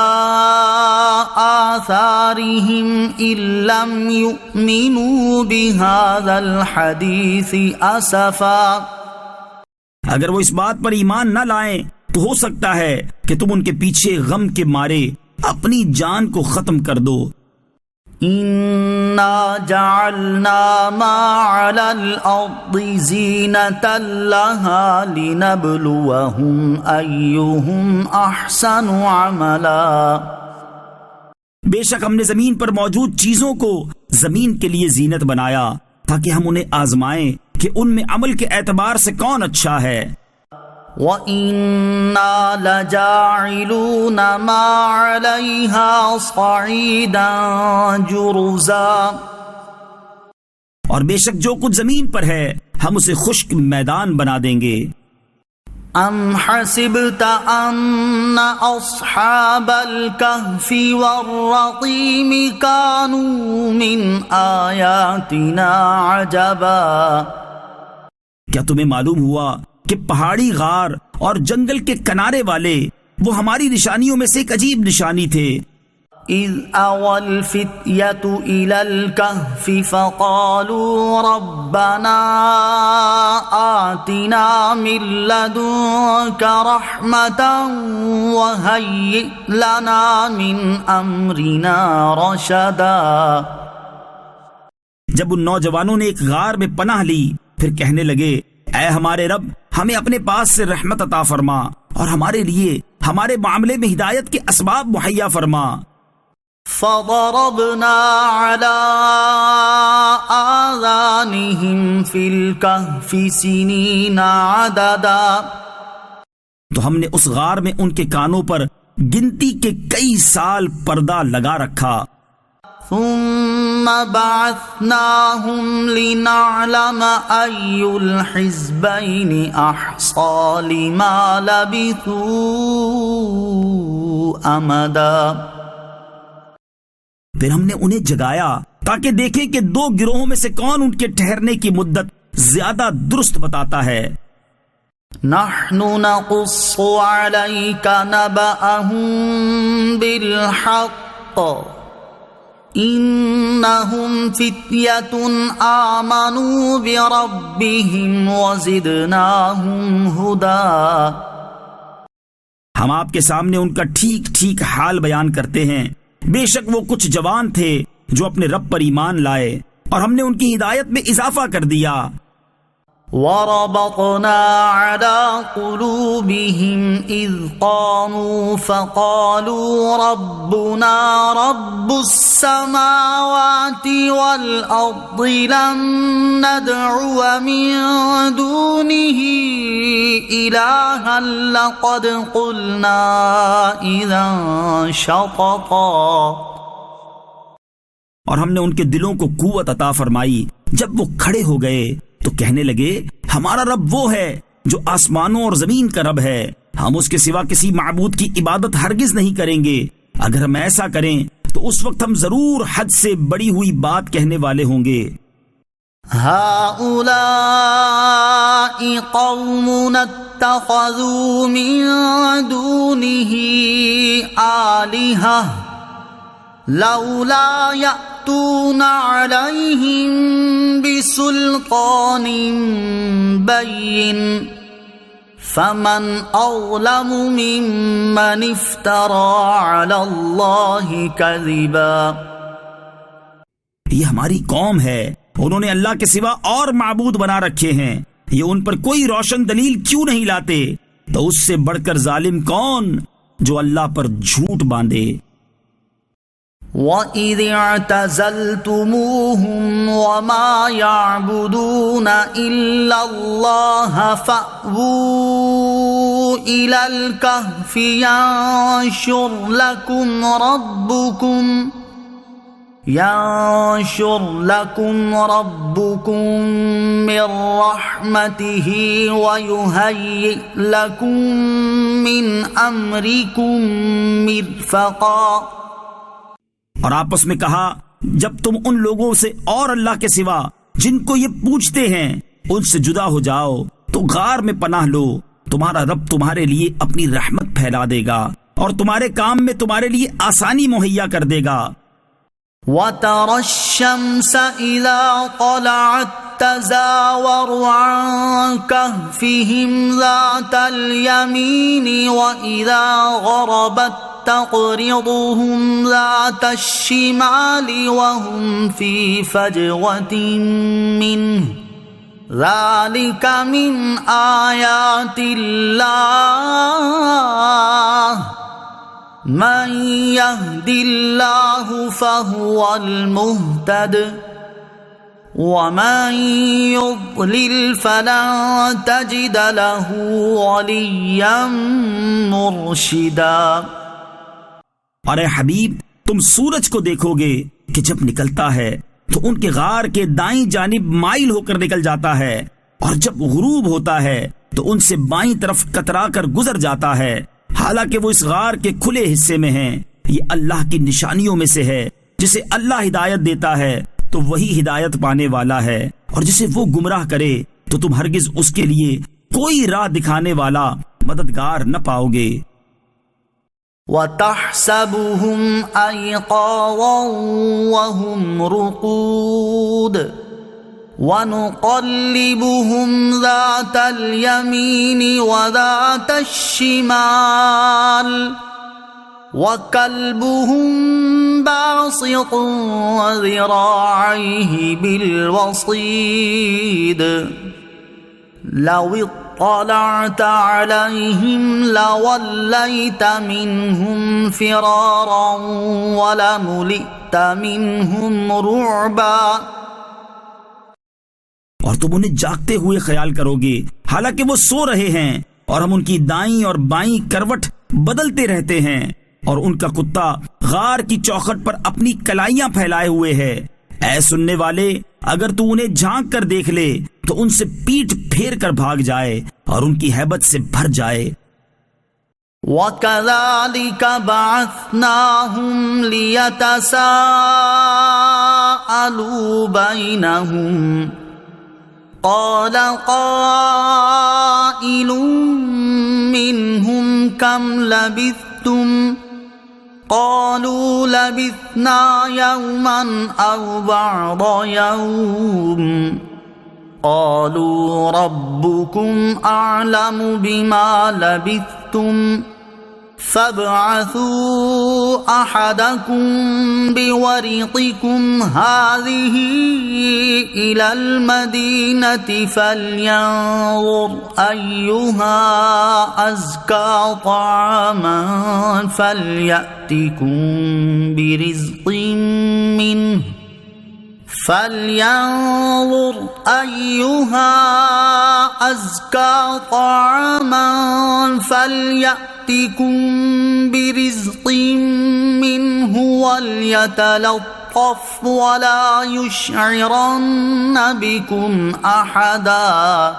Speaker 1: آثَارِهِمْ إِن لَّمْ يُؤْمِنُوا بِهَٰذَا الْحَدِيثِ أَسَفًا.
Speaker 2: اگر وہ اس بات پر ایمان نہ لائیں تو ہو سکتا ہے کہ تم ان کے پیچھے غم کے مارے اپنی جان کو ختم کر دو.
Speaker 1: اِنَّا جَعَلْنَا مَا عَلَى الْأَرْضِ زِينَةً لَهَا لِنَبْلُوَهُمْ أَيُّهُمْ أَحْسَنُ عَمَلًا.
Speaker 2: بے شک ہم نے زمین پر موجود چیزوں کو زمین کے لیے زینت بنایا تاکہ ہم انہیں آزمائیں کہ ان میں عمل کے اعتبار سے کون اچھا ہے.
Speaker 1: وَإِنَّا لَجَاعِلُونَ مَا عَلَيْهَا صَعِيدًا جُرُزًا.
Speaker 2: اور بے شک جو کچھ زمین پر ہے ہم اسے خشک میدان بنا دیں گے.
Speaker 1: أَمْ حَسِبْتَ أَنَّ أَصْحَابَ الْكَهْفِ وَالرَّقِيمِ كَانُوا مِنْ آيَاتِنَا عَجَبًا.
Speaker 2: کیا تمہیں معلوم ہوا کہ پہاڑی غار اور جنگل کے کنارے والے وہ ہماری نشانیوں میں سے ایک عجیب نشانی تھے.
Speaker 1: إِذْ أَوَى الْفِتْيَةُ إِلَى الْكَهْفِ فَقَالُوا رَبَّنَا آتِنَا مِن لَّدُنكَ رَحْمَةً وَهَيِّئْ لَنَا مِنْ أَمْرِنَا رَشَدًا.
Speaker 2: جب ان نوجوانوں نے ایک غار میں پناہ لی پھر کہنے لگے اے ہمارے رب ہمیں اپنے پاس سے رحمت عطا فرما اور ہمارے لیے ہمارے معاملے میں ہدایت کے اسباب مہیا فرما.
Speaker 1: فَضَرَبْنَا عَلَىٰ آذَانِهِمْ فِي الْكَهْفِ سِنِينَ عَدَدًا.
Speaker 2: تو ہم نے اس غار میں ان کے کانوں پر گنتی کے کئی سال پردہ لگا رکھا.
Speaker 1: ثم بعثناهم لنعلم أي الحزبين أحصى لما لبثوا أمدا.
Speaker 2: پھر ہم نے انہیں جگایا تاکہ دیکھیں کہ دو گروہوں میں سے کون ان کے ٹھہرنے کی مدت زیادہ درست بتاتا ہے.
Speaker 1: نحن نقص عليك نبأهم بالحق انہم فتیۃ آمنوا بربہم وزدناہم ہدی.
Speaker 2: ہم آپ کے سامنے ان کا ٹھیک ٹھیک حال بیان کرتے ہیں. بے شک وہ کچھ جوان تھے جو اپنے رب پر ایمان لائے اور ہم نے ان کی ہدایت میں اضافہ کر دیا.
Speaker 1: وربطنا على قلوبهم إذ قاموا فقالوا ربنا رب السماوات والأرض لن ندعو من دونه إلها لقد قلنا إذا شططا.
Speaker 2: اور ہم نے ان کے دلوں کو قوت عطا فرمائی جب وہ کھڑے ہو گئے تو کہنے لگے ہمارا رب وہ ہے جو آسمانوں اور زمین کا رب ہے، ہم اس کے سوا کسی معبود کی عبادت ہرگز نہیں کریں گے. اگر ہم ایسا کریں تو اس وقت ہم ضرور حد سے بڑی ہوئی بات کہنے والے ہوں گے.
Speaker 1: هؤلاء قوم اتخذوا من دونه آلهة لولا يأتون عليهم بسلطان بين فمن أظلم ممن افترى على الله كذبا.
Speaker 2: یہ ہماری قوم ہے، انہوں نے اللہ کے سوا اور معبود بنا رکھے ہیں، یہ ان پر کوئی روشن دلیل کیوں نہیں لاتے؟ تو اس سے بڑھ کر ظالم کون جو اللہ پر جھوٹ باندھے.
Speaker 1: وَإِذِ اعْتَزَلْتُمُوهُمْ وَمَا يَعْبُدُونَ إِلَّا اللَّهَ فَأْوُوا إِلَى الْكَهْفِ يَنشُرْ لَكُمْ رَبُّكُمْ مِنْ رَحْمَتِهِ وَيُهَيِّئْ لَكُمْ مِنْ أَمْرِكُمْ مِرْفَقًا.
Speaker 2: اور آپس میں کہا جب تم ان لوگوں سے اور اللہ کے سوا جن کو یہ پوچھتے ہیں ان سے جدا ہو جاؤ تو غار میں پناہ لو، تمہارا رب تمہارے لیے اپنی رحمت پھیلا دے گا اور تمہارے کام میں تمہارے لیے آسانی مہیا کر دے گا.
Speaker 1: وَتَرَى الشَّمْسَ إِذَا طَلَعَتْ تَزَاوَرُ عَنْ كَهْفِهِمْ ذَاتَ الْيَمِينِ وَإِذَا غَرَبَتْ تَقْرِضُهُمْ ذَاتَ الشِّمَالِ وَهُمْ فِي فَجْوَةٍ مِّنْهُ ذَلِكَ مِنْ آيَاتِ اللَّهِ مَنْ يَهْدِ اللَّهُ فَهُوَ الْمُهْتَدِ وَمَنْ يُضْلِلْ فَلَنْ تَجِدَ لَهُ وَلِيًّا مُرْشِدًا.
Speaker 2: اور اے حبیب تم سورج کو دیکھو گے کہ جب نکلتا ہے تو ان کے غار کے دائیں جانب مائل ہو کر نکل جاتا ہے، اور جب غروب ہوتا ہے تو ان سے بائیں طرف کترا کر گزر جاتا ہے، حالانکہ وہ اس غار کے کھلے حصے میں ہیں. یہ اللہ کی نشانیوں میں سے ہے، جسے اللہ ہدایت دیتا ہے تو وہی ہدایت پانے والا ہے، اور جسے وہ گمراہ کرے تو تم ہرگز اس کے لیے کوئی راہ دکھانے والا مددگار نہ پاؤ گے.
Speaker 1: وَتَحْسَبُهُمْ أَيْقَاظًا وَهُمْ رُقُودٌ وَنُقَلِّبُهُمْ ذَاتَ الْيَمِينِ وَذَاتَ الشِّمَالِ وَكَلْبُهُمْ بَاسِطٌ ذِرَاعَيْهِ بِالْوَصِيدِ لَوِ اطَّلَعْتَ عَلَيْهِمْ لَوَلَّيْتَ مِنْهُمْ فِرَارًا وَلَمُلِئْتَ مِنْهُمْ رُعْبًا.
Speaker 2: اور تم انہیں جاگتے ہوئے خیال کرو گے حالانکہ وہ سو رہے ہیں، اور ہم ان کی دائیں اور بائیں کروٹ بدلتے رہتے ہیں، اور ان کا کتا غار کی چوکھٹ پر اپنی کلائیاں پھیلائے ہوئے ہے. اے سننے والے اگر تو انہیں جھانک کر دیکھ لے تو ان سے پیٹ پھیر کر بھاگ جائے اور ان کی ہیبت سے بھر جائے.
Speaker 1: وَكَذَلِكَ بَعَثْنَاهُمْ لِيَتَسَاءَلُوا بَيْنَهُمْ قَالَ قَائِلٌ مِّنْهُمْ كَمْ لَبِثْتُمْ قَالُوا لَبِثْنَا يَوْمًا أَوْ بَعْضَ يَوْمٍ قَالُوا رَبُّكُمْ أَعْلَمُ بِمَا لَبِثْتُمْ فابعثوا أحدكم بورقكم هذه إلى المدينة فلينظر أيها أزكى طعاما فليأتكم برزق منه فلينظر أيها أزكى طعاما فليأتكم برزق منه وليتلطف ولا يشعرن بكم أحدا.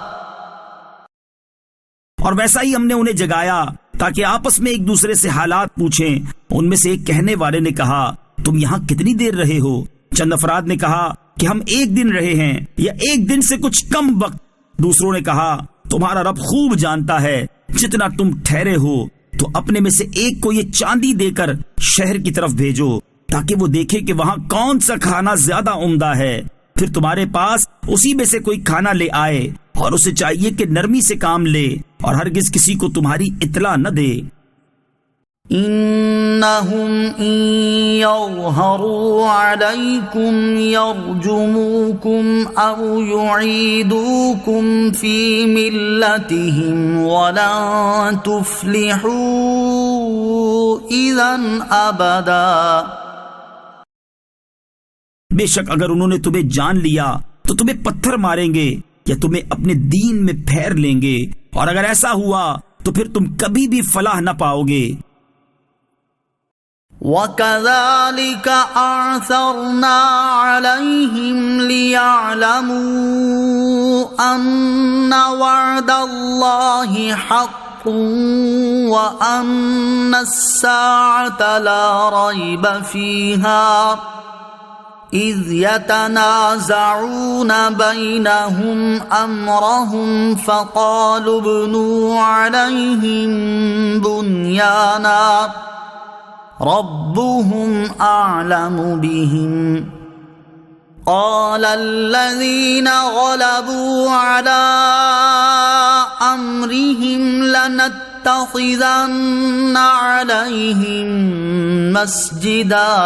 Speaker 2: اور ویسا ہی ہم نے انہیں جگایا تاکہ آپس میں ایک دوسرے سے حالات پوچھیں. ان میں سے ایک کہنے والے نے کہا تم یہاں کتنی دیر رہے ہو؟ چند افراد نے کہا کہ ہم 1 دن رہے ہیں یا 1 دن سے کچھ کم وقت. دوسروں نے کہا تمہارا رب خوب جانتا ہے جتنا تم ٹھہرے ہو تو اپنے میں سے ایک کو یہ چاندی دے کر شہر کی طرف بھیجو تاکہ وہ دیکھے کہ وہاں کون سا کھانا زیادہ عمدہ ہے. پھر تمہارے پاس اسی میں سے کوئی کھانا لے آئے اور اسے چاہیے کہ نرمی سے کام لے اور ہرگز کسی کو تمہاری اطلاع نہ دے.
Speaker 1: انہم ان یظہروا علیکم یرجموکم او یعیدوکم فی ملتہم ولن تفلحوا اذا ابدا.
Speaker 2: بے شک اگر انہوں نے تمہیں جان لیا تو تمہیں پتھر ماریں گے یا تمہیں اپنے دین میں پھیر لیں گے، اور اگر ایسا ہوا تو پھر تم کبھی بھی فلاح نہ پاؤ گے.
Speaker 1: وَكَذَلِكَ أَعْثَرْنَا عَلَيْهِمْ لِيَعْلَمُوا أَنَّ وَعْدَ اللَّهِ حَقٌّ وَأَنَّ السَّاعَةَ لَا رَيْبَ فِيهَا إِذْ يَتَنَازَعُونَ بَيْنَهُمْ أَمْرَهُمْ فَقَالُوا ابْنُوا عَلَيْهِمْ بُنْيَانًا ربهم أعلم بهم قال الذين غلبوا على أمرهم لنتخذن عليهم مسجدا.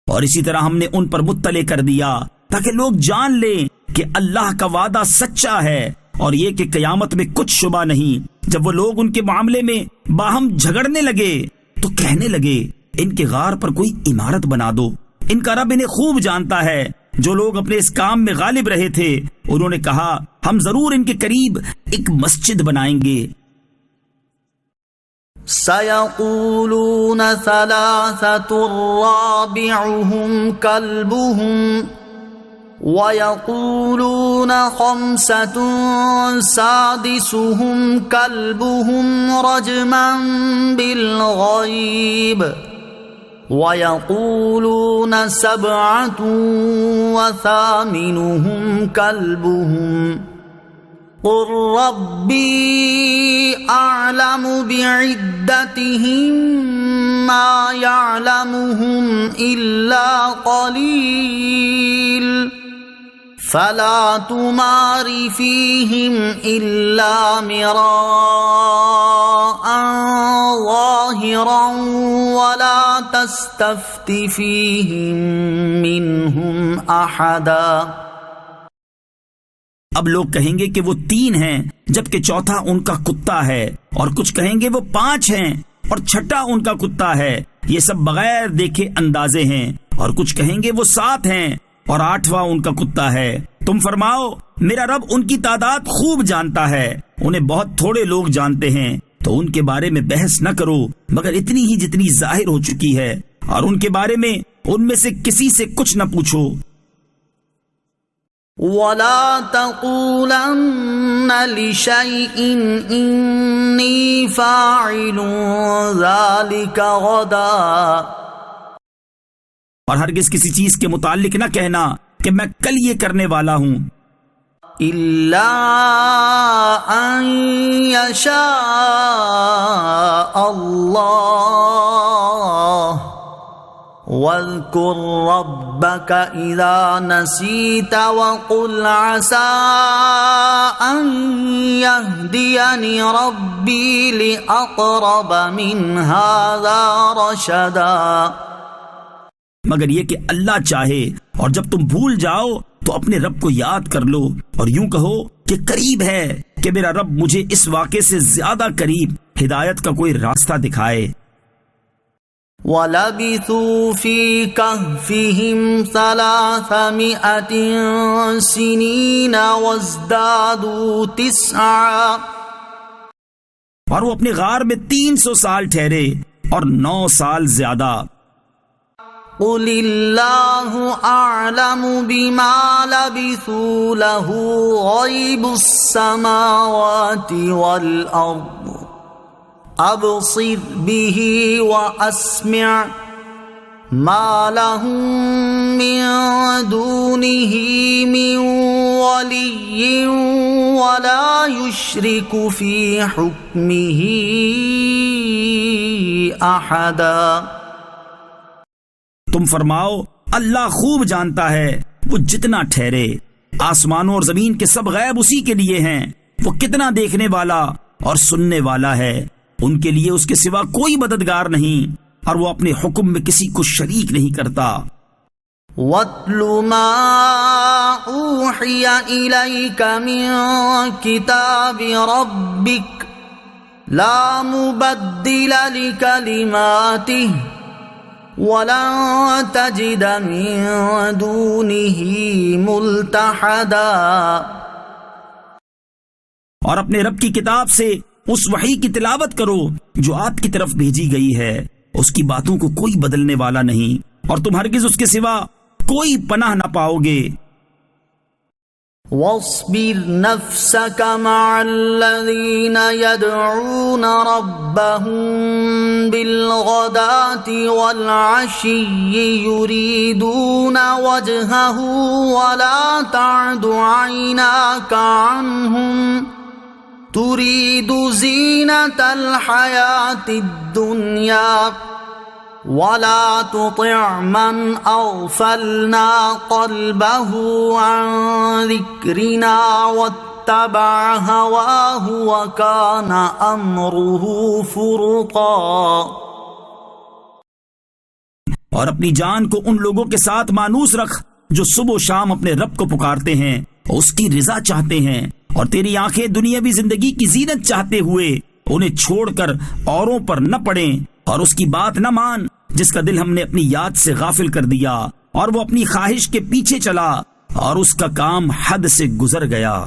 Speaker 2: اور اسی طرح ہم نے ان پر مطلع کر دیا تاکہ لوگ جان لیں کہ اللہ کا وعدہ سچا ہے اور یہ کہ قیامت میں کچھ شبہ نہیں. جب وہ لوگ ان کے معاملے میں باہم جھگڑنے لگے تو کہنے لگے ان کے غار پر کوئی عمارت بنا دو، ان کا رب انہیں خوب جانتا ہے. جو لوگ اپنے اس کام میں غالب رہے تھے انہوں نے کہا ہم ضرور ان کے قریب ایک مسجد بنائیں گے.
Speaker 1: سَيَقُولُونَ ثَلَاثَةٌ رَابِعُهُمْ كَلْبُهُمْ وَيَقُولُونَ خَمْسَةٌ سَادِسُهُمْ كَلْبُهُمْ رَجْمًا بِالْغَيْبِ وَيَقُولُونَ سَبْعَةٌ وَثَامِنُهُمْ كَلْبُهُمْ قُلْ رَبِّي أَعْلَمُ بِعِدَّتِهِمْ مَا يَعْلَمُهُمْ إِلَّا قَلِيلٌ فَلَا تُمَارِ فِيهِمْ إِلَّا مِرَاءً ظَاهِرًا وَلَا تَسْتَفْتِ فِيهِمْ مِنْهُمْ أَحَدًا.
Speaker 2: اب لوگ کہیں گے کہ وہ 3 ہیں جبکہ چوتھا ان کا کتا ہے، اور کچھ کہیں گے وہ 5 ہیں اور چھٹا ان کا کتا ہے. یہ سب بغیر دیکھے اندازے ہیں. اور کچھ کہیں گے وہ 7 ہیں اور 8واں ان کا کتا ہے. تم فرماؤ میرا رب ان کی تعداد خوب جانتا ہے، انہیں بہت تھوڑے لوگ جانتے ہیں. تو ان کے بارے میں بحث نہ کرو مگر اتنی ہی جتنی ظاہر ہو چکی ہے، اور ان کے بارے میں ان میں سے کسی سے کچھ نہ پوچھو.
Speaker 1: وَلَا تَقُولَنَّ لِشَيْءٍ إِنِّي فَاعِلٌ ذَلِكَ غَدًا.
Speaker 2: اور ہرگز کسی چیز کے متعلق نہ کہنا کہ میں کل یہ کرنے والا ہوں.
Speaker 1: إِلَّا أَن يَشَاءَ اللَّهُ واذكر ربك إذا نسيت وقل عسى أن يهديني ربي لأقرب من هذا رشدا.
Speaker 2: مگر یہ کہ اللہ چاہے اور جب تم بھول جاؤ تو اپنے رب کو یاد کر لو اور یوں کہو کہ قریب ہے کہ میرا رب مجھے اس واقعے سے زیادہ قریب ہدایت کا کوئی راستہ دکھائے.
Speaker 1: وَلَبِثُوا فِي كَهْفِهِمْ 300 سِنِينَ وَازْدَادُوا 9.
Speaker 2: اور وہ اپنے غار میں 300 سال ٹھہرے اور 9 سال زیادہ.
Speaker 1: قُلِ اللَّهُ أَعْلَمُ بِمَا لَبِثُوا لَهُ غَيْبُ السَّمَاوَاتِ وَالْأَرْضِ أَبْصِرْ بِهِ وَأَسْمِعْ مَا لَهُم مِّن دُونِهِ مِن وَلِيٍّ وَلَا يُشْرِكُ فِي حُكْمِهِ أَحَدًا.
Speaker 2: تم فرماؤ اللہ خوب جانتا ہے وہ جتنا ٹھہرے. آسمانوں اور زمین کے سب غیب اسی کے لیے ہیں. وہ کتنا دیکھنے والا اور سننے والا ہے. ان کے لیے اس کے سوا کوئی مددگار نہیں اور وہ اپنے حکم میں کسی کو شریک نہیں کرتا.
Speaker 1: وَاتْلُ مَا أُوحِيَ إِلَيْكَ مِن كِتَابِ رَبِّكَ لَا مُبَدِّلَ لِكَلِمَاتِهِ وَلَن تَجِدَ مِن دُونِهِ مُلْتَحَدًا.
Speaker 2: اور اپنے رب کی کتاب سے اس وحی کی تلاوت کرو جو آپ کی طرف بھیجی گئی ہے. اس کی باتوں کو کوئی بدلنے والا نہیں اور تم ہرگز اس کے سوا کوئی پناہ نہ پاؤ گے.
Speaker 1: وَاصْبِرْ نَفْسَكَ مَعَ الَّذِينَ يَدْعُونَ رَبَّهُم بِالْغَدَاةِ وَالْعَشِيِّ يُرِيدُونَ وَجْهَهُ وَلَا تَعْدُ عَيْنَاكَ عَنْهُمْ تُرِيدُ زِينَةَ الْحَيَاةِ الدُّنْيَا وَلَا تُطِعْ مَنْ أَغْفَلْنَا قَلْبَهُ عَنْ ذِكْرِنَا وَاتَّبَعَ هَوَاهُ وَكَانَ أَمْرُهُ فُرُطًا.
Speaker 2: اور اپنی جان کو ان لوگوں کے ساتھ مانوس رکھ جو صبح و شام اپنے رب کو پکارتے ہیں اور اس کی رضا چاہتے ہیں. اور تیری آنکھیں دنیاوی زندگی کی زینت چاہتے ہوئے انہیں چھوڑ کر اوروں پر نہ پڑیں اور اس کی بات نہ مان جس کا دل ہم نے اپنی یاد سے غافل کر دیا اور وہ اپنی خواہش کے پیچھے چلا اور اس کا کام حد سے گزر گیا.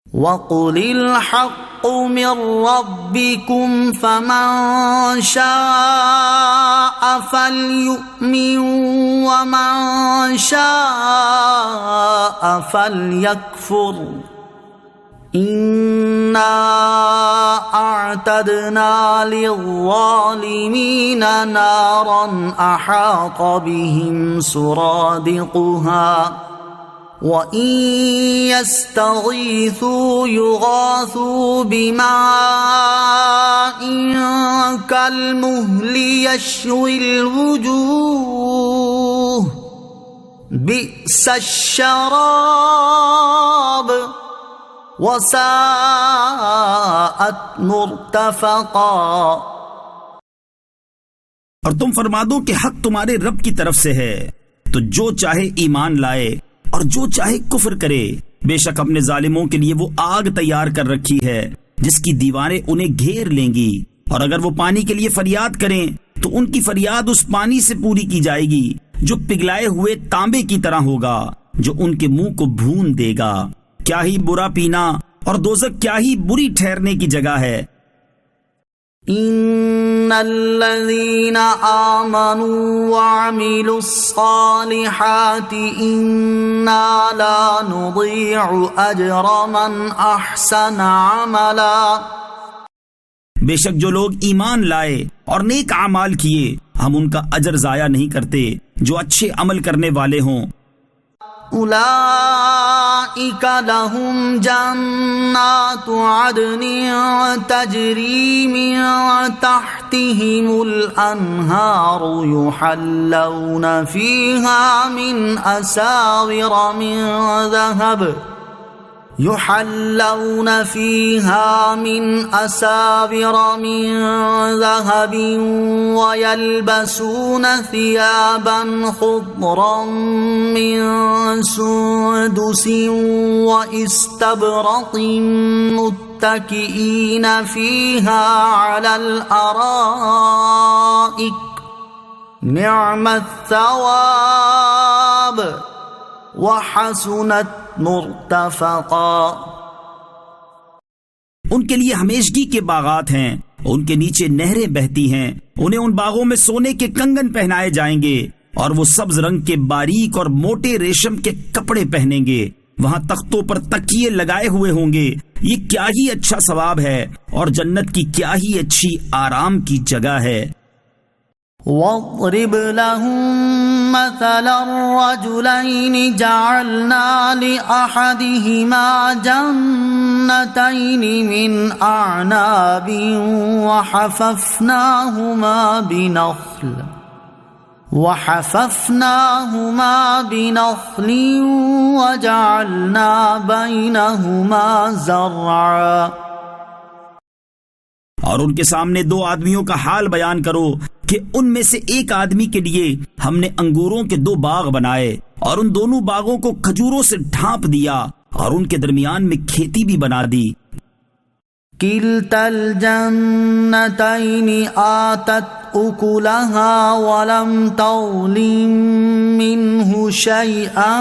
Speaker 1: وَقُلِ الْحَقُّ مِن رَّبِّكُمْ فَمَن شَاءَ فَلْيُؤْمِن وَمَن شَاءَ فَلْيَكْفُرْ. إِنَّا أَعْتَدْنَا لِلظَّالِمِينَ نَارًا أَحَاطَ بِهِمْ سُرَادِقُهَا وَإِن يَسْتَغِيثُوا يُغَاثُوا بِمَاءٍ كَالْمُهْلِ يَشْوِي الْوُجُوهَ بِئْسَ الشَّرَابُ وَسَاءَتْ مُرْتَفَقًا.
Speaker 2: اور تم فرما دو کہ حق تمہارے رب کی طرف سے ہے تو جو چاہے ایمان لائے اور جو چاہے کفر کرے. بے شک اپنے ظالموں کے لیے وہ آگ تیار کر رکھی ہے جس کی دیواریں انہیں گھیر لیں گی. اور اگر وہ پانی کے لیے فریاد کریں تو ان کی فریاد اس پانی سے پوری کی جائے گی جو پگھلائے ہوئے تانبے کی طرح ہوگا جو ان کے منہ کو بھون دے گا. کیا ہی برا پینا اور دوزخ کیا ہی بری ٹھہرنے کی جگہ ہے.
Speaker 1: ان الذين آمنوا وعملوا الصالحات انا لا نضيع اجر من احسن عملا.
Speaker 2: بے شک جو لوگ ایمان لائے اور نیک اعمال کیے ہم ان کا اجر ضائع نہیں کرتے جو اچھے عمل کرنے والے ہوں.
Speaker 1: أولئك لهم جنات عدن تجري من تحتهم الأنهار يحلون فيها من أساور من ذهب ويلبسون ثيابا خضرا من سندس وإستبرق متكئين فيها على الأرائك نعم الثواب وحسنت مرتفقا۔
Speaker 2: ان کے لیے ہمیشگی کے باغات ہیں، ان کے نیچے نہریں بہتی ہیں، انہیں ان باغوں میں سونے کے کنگن پہنائے جائیں گے اور وہ سبز رنگ کے باریک اور موٹے ریشم کے کپڑے پہنیں گے، وہاں تختوں پر تکیے لگائے ہوئے ہوں گے۔ یہ کیا ہی اچھا ثواب ہے اور جنت کی کیا ہی اچھی آرام کی جگہ ہے۔
Speaker 1: وَاضْرِبْ لَهُم مَّثَلًا رَّجُلَيْنِ جَعَلْنَا لِأَحَدِهِمَا جَنَّتَيْنِ مِنْ أَعْنَابٍ وَحَفَفْنَاهُمَا بِنَخْلٍ وَجَعَلْنَا بَيْنَهُمَا زَرْعًا۔
Speaker 2: اور ان کے سامنے دو آدمیوں کا حال بیان کرو کہ ان میں سے ایک آدمی کے لیے ہم نے انگوروں کے دو باغ بنائے اور ان دونوں باغوں کو کھجوروں سے ڈھانپ دیا اور ان کے درمیان میں کھیتی بھی بنا دی۔
Speaker 1: کلتا الجنتین آتت اکلها ولم تظلم منه شیئا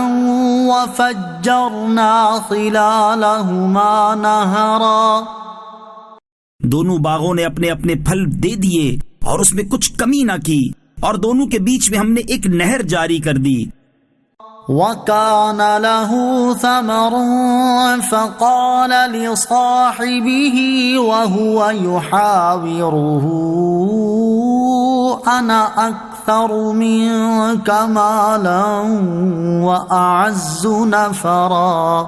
Speaker 1: وفجرنا خلالهما نہرا۔
Speaker 2: دونوں باغوں نے اپنے اپنے پھل دے دیے اور اس میں کچھ کمی نہ کی، اور دونوں کے بیچ میں ہم نے ایک نہر جاری کر دی۔
Speaker 1: وَكَانَ لَهُ ثَمَرٌ فَقَالَ لِصَاحِبِهِ وَهُوَ يُحَاوِرُهُ أَنَا أَكْثَرُ مِنكَ مَالًا وَأَعَزُّ نَفَرًا۔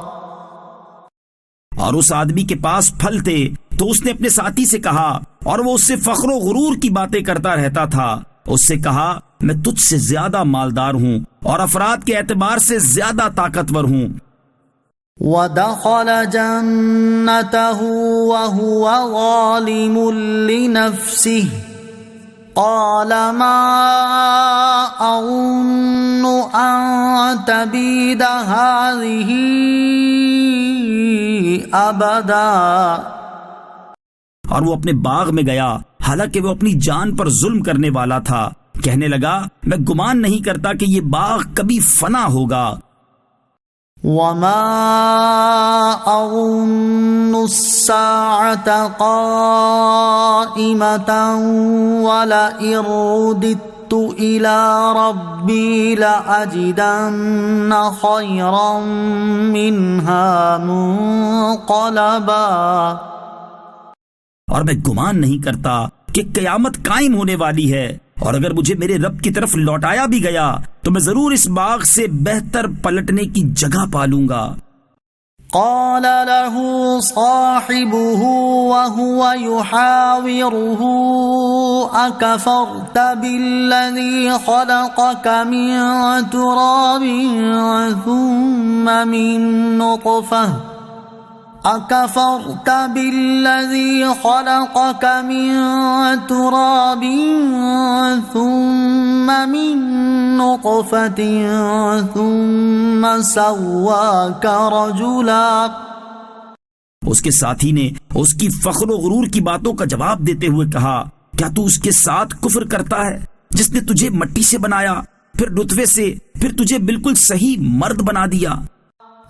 Speaker 2: اور اس آدمی کے پاس پھل تھے تو اس نے اپنے ساتھی سے کہا، اور وہ اس سے فخر و غرور کی باتیں کرتا رہتا تھا، اس سے کہا میں تجھ سے زیادہ مالدار ہوں اور افراد کے اعتبار سے زیادہ طاقتور ہوں۔
Speaker 1: وَدَخَلَ جَنَّتَهُ وَهُوَ ظَالِمٌ لِّنَفْسِهِ قَالَ مَا أَظُنُّ أَن تَبِيدَ هَٰذِهِ أَبَدًا۔
Speaker 2: اور وہ اپنے باغ میں گیا حالانکہ وہ اپنی جان پر ظلم کرنے والا تھا، کہنے لگا میں گمان نہیں کرتا کہ یہ باغ کبھی فنا ہوگا۔
Speaker 1: وَمَا أَظُنُّ السَّاعَةَ قَائِمَةً وَلَئِن رُّدِدتُّ إِلَىٰ رَبِّي لَأَجِدَنَّ خَيْرًا مِّنْهَا مُنقَلَبًا۔
Speaker 2: اور میں گمان نہیں کرتا کہ قیامت قائم ہونے والی ہے، اور اگر مجھے میرے رب کی طرف لوٹایا بھی گیا تو میں ضرور اس باغ سے بہتر پلٹنے کی جگہ پالوں گا۔
Speaker 1: قال له صاحبه وهو يحاوره أكفرت بالذي خلقك من تراب ثم من نطفة أكفرت بالذي خلقك من تراب ثم من نطفة ثم سواك رجلا۔
Speaker 2: اس کے ساتھی نے اس کی فخر و غرور کی باتوں کا جواب دیتے ہوئے کہا، کیا تو اس کے ساتھ کفر کرتا ہے جس نے تجھے مٹی سے بنایا، پھر نطفے سے، پھر تجھے بالکل صحیح مرد بنا دیا؟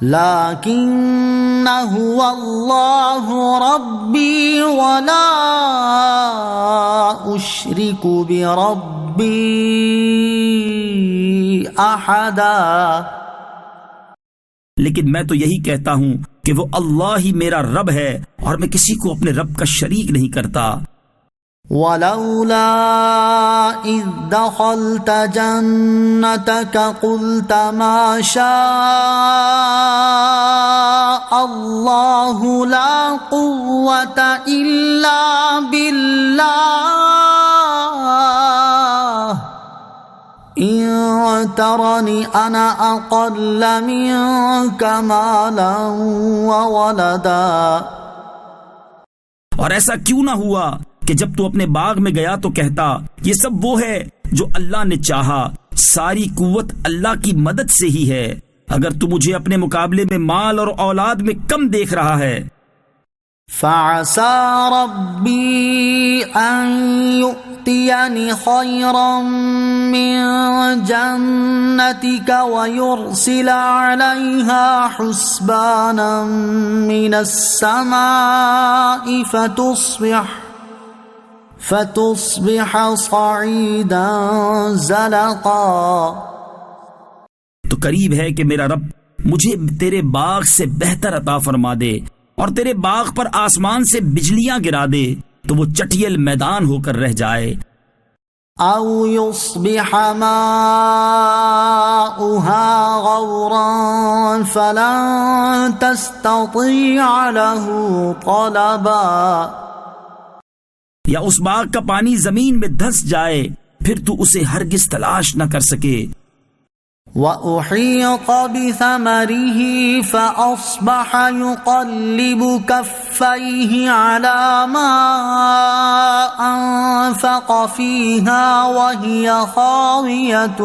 Speaker 1: لیکن هو اللہ ربی ولا اشرک بربی احدا۔
Speaker 2: لیکن میں تو یہی کہتا ہوں کہ وہ اللہ ہی میرا رب ہے اور میں کسی کو اپنے رب کا شریک نہیں کرتا۔
Speaker 1: ولولا إذ دخلت جنتك قلت ما شاء الله لا قوة إلا بالله إن ترني أنا أقل منك مالا وولدا.
Speaker 2: اور ایسا کیوں نہ ہوا کہ جب تو اپنے باغ میں گیا تو کہتا یہ سب وہ ہے جو اللہ نے چاہا، ساری قوت اللہ کی مدد سے ہی ہے، اگر تو مجھے اپنے مقابلے میں مال اور اولاد میں کم دیکھ رہا ہے.
Speaker 1: فعسى ربي أن يؤتيني خيرا من جنتك ويرسل عليها حسبانا من السماء فتصبح صعيدا زلقا.
Speaker 2: تو قریب ہے کہ میرا رب مجھے تیرے باغ سے بہتر عطا فرما دے اور تیرے باغ پر آسمان سے بجلیاں گرا دے تو وہ چٹیل میدان ہو کر رہ جائے.
Speaker 1: او يصبح ماؤها غورا فلن تستطيع له طلبا.
Speaker 2: یا اس باغ کا پانی زمین میں دھس جائے پھر تو اسے ہرگز تلاش نہ کر سکے.
Speaker 1: وَأُحِيطَ بِثَمَرِهِ فَأَصْبَحَ يُقَلِّبُ كَفَّيْهِ عَلَى مَا أَنفَقَ فِيهَا وَهِيَ خَاوِيَةٌ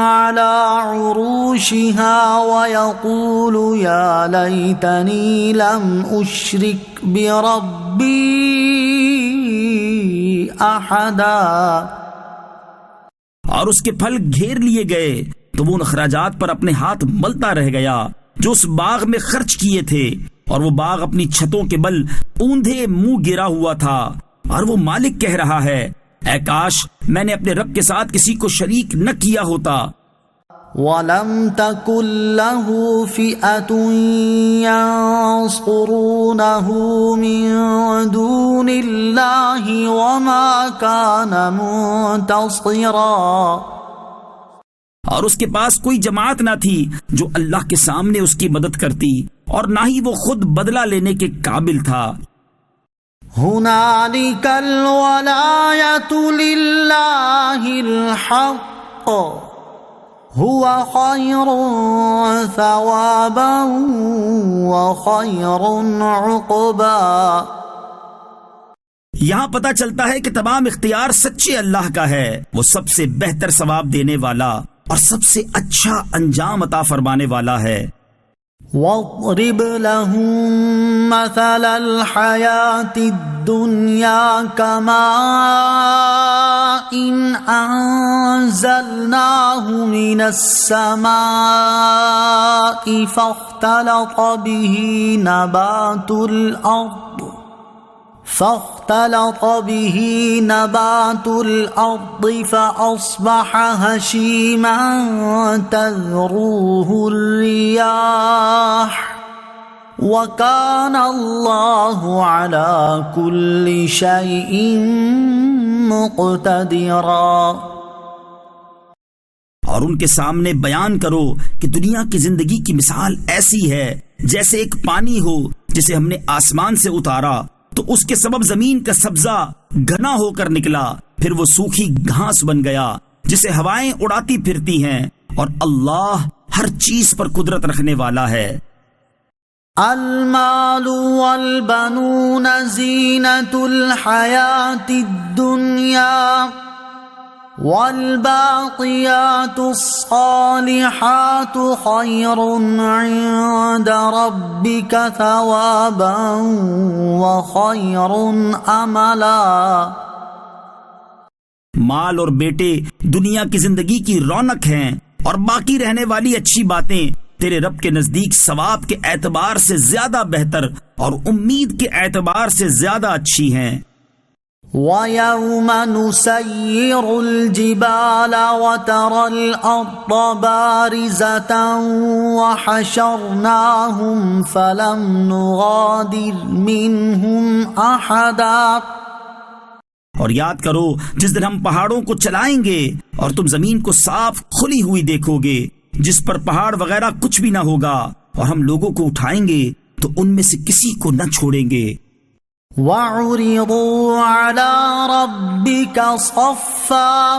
Speaker 1: عَلَى عُرُوشِهَا وَيَقُولُ يَا لَيْتَنِي لَمْ أُشْرِكْ بِرَبِّي احدا.
Speaker 2: اور اس کے پھل گھیر لیے گئے تو وہ ان اخراجات پر اپنے ہاتھ ملتا رہ گیا جو اس باغ میں خرچ کیے تھے، اور وہ باغ اپنی چھتوں کے بل اوندھے منہ گرا ہوا تھا، اور وہ مالک کہہ رہا ہے اے کاش میں نے اپنے رب کے ساتھ کسی کو شریک نہ کیا ہوتا.
Speaker 1: وَلَمْ تَكُنْ لَهُ فِئَةٌ يَنصُرُونَهُ مِن دُونِ اللَّهِ وَمَا كَانَ مُنتَصِرًا.
Speaker 2: اور اس کے پاس کوئی جماعت نہ تھی جو اللہ کے سامنے اس کی مدد کرتی، اور نہ ہی وہ خود بدلہ لینے کے قابل تھا.
Speaker 1: هُنَالِكَ الْوَلَایَةُ لِلَّهِ الْحَقِّ هُوَ خَيْرٌ ثَوَابًا وَخَيْرٌ عُقْبًا.
Speaker 2: یہاں پتہ چلتا ہے کہ تمام اختیار سچے اللہ کا ہے، وہ سب سے بہتر ثواب دینے والا اور سب سے اچھا انجام عطا فرمانے والا ہے.
Speaker 1: وَاضْرِبْ لَهُم مَّثَلَ الْحَيَاةِ الدُّنْيَا كَمَاءٍ أَنزَلْنَاهُ مِنَ السَّمَاءِ فَاخْتَلَطَ بِهِ نَبَاتُ الْأَرْضِ فَأَصْبَحَ هَشِيمًا تَذْرُوهُ الرِّيَاحُ وَكَانَ اللَّهُ عَلَى كُلِّ شَيْءٍ مُقْتَدِرًا.
Speaker 2: اور ان کے سامنے بیان کرو کہ دنیا کی زندگی کی مثال ایسی ہے جیسے ایک پانی ہو جسے ہم نے آسمان سے اتارا تو اس کے سبب زمین کا سبزہ گھنا ہو کر نکلا، پھر وہ سوکھی گھاس بن گیا جسے ہوائیں اڑاتی پھرتی ہیں، اور اللہ ہر چیز پر قدرت رکھنے والا ہے.
Speaker 1: المال والبنون زینة الحیاة الدنیا والباقیات الصالحات خیر عند ربک ثوابا وخیر املا.
Speaker 2: مال اور بیٹے دنیا کی زندگی کی رونق ہیں، اور باقی رہنے والی اچھی باتیں تیرے رب کے نزدیک ثواب کے اعتبار سے زیادہ بہتر اور امید کے اعتبار سے زیادہ اچھی ہیں.
Speaker 1: وَيَوْمَ نُسَيِّرُ الْجِبَالَ وَتَرَى الْأَرْضَ بَارِزَةً وَحَشَرْنَاهُمْ فَلَمْ نُغَادِرْ مِنْهُمْ أَحَدًا۔
Speaker 2: اور یاد کرو جس دن ہم پہاڑوں کو چلائیں گے اور تم زمین کو صاف کھلی ہوئی دیکھو گے جس پر پہاڑ وغیرہ کچھ بھی نہ ہوگا، اور ہم لوگوں کو اٹھائیں گے تو ان میں سے کسی کو نہ چھوڑیں گے۔
Speaker 1: وَعُرِضُوا عَلَى رَبِّكَ صَفًّا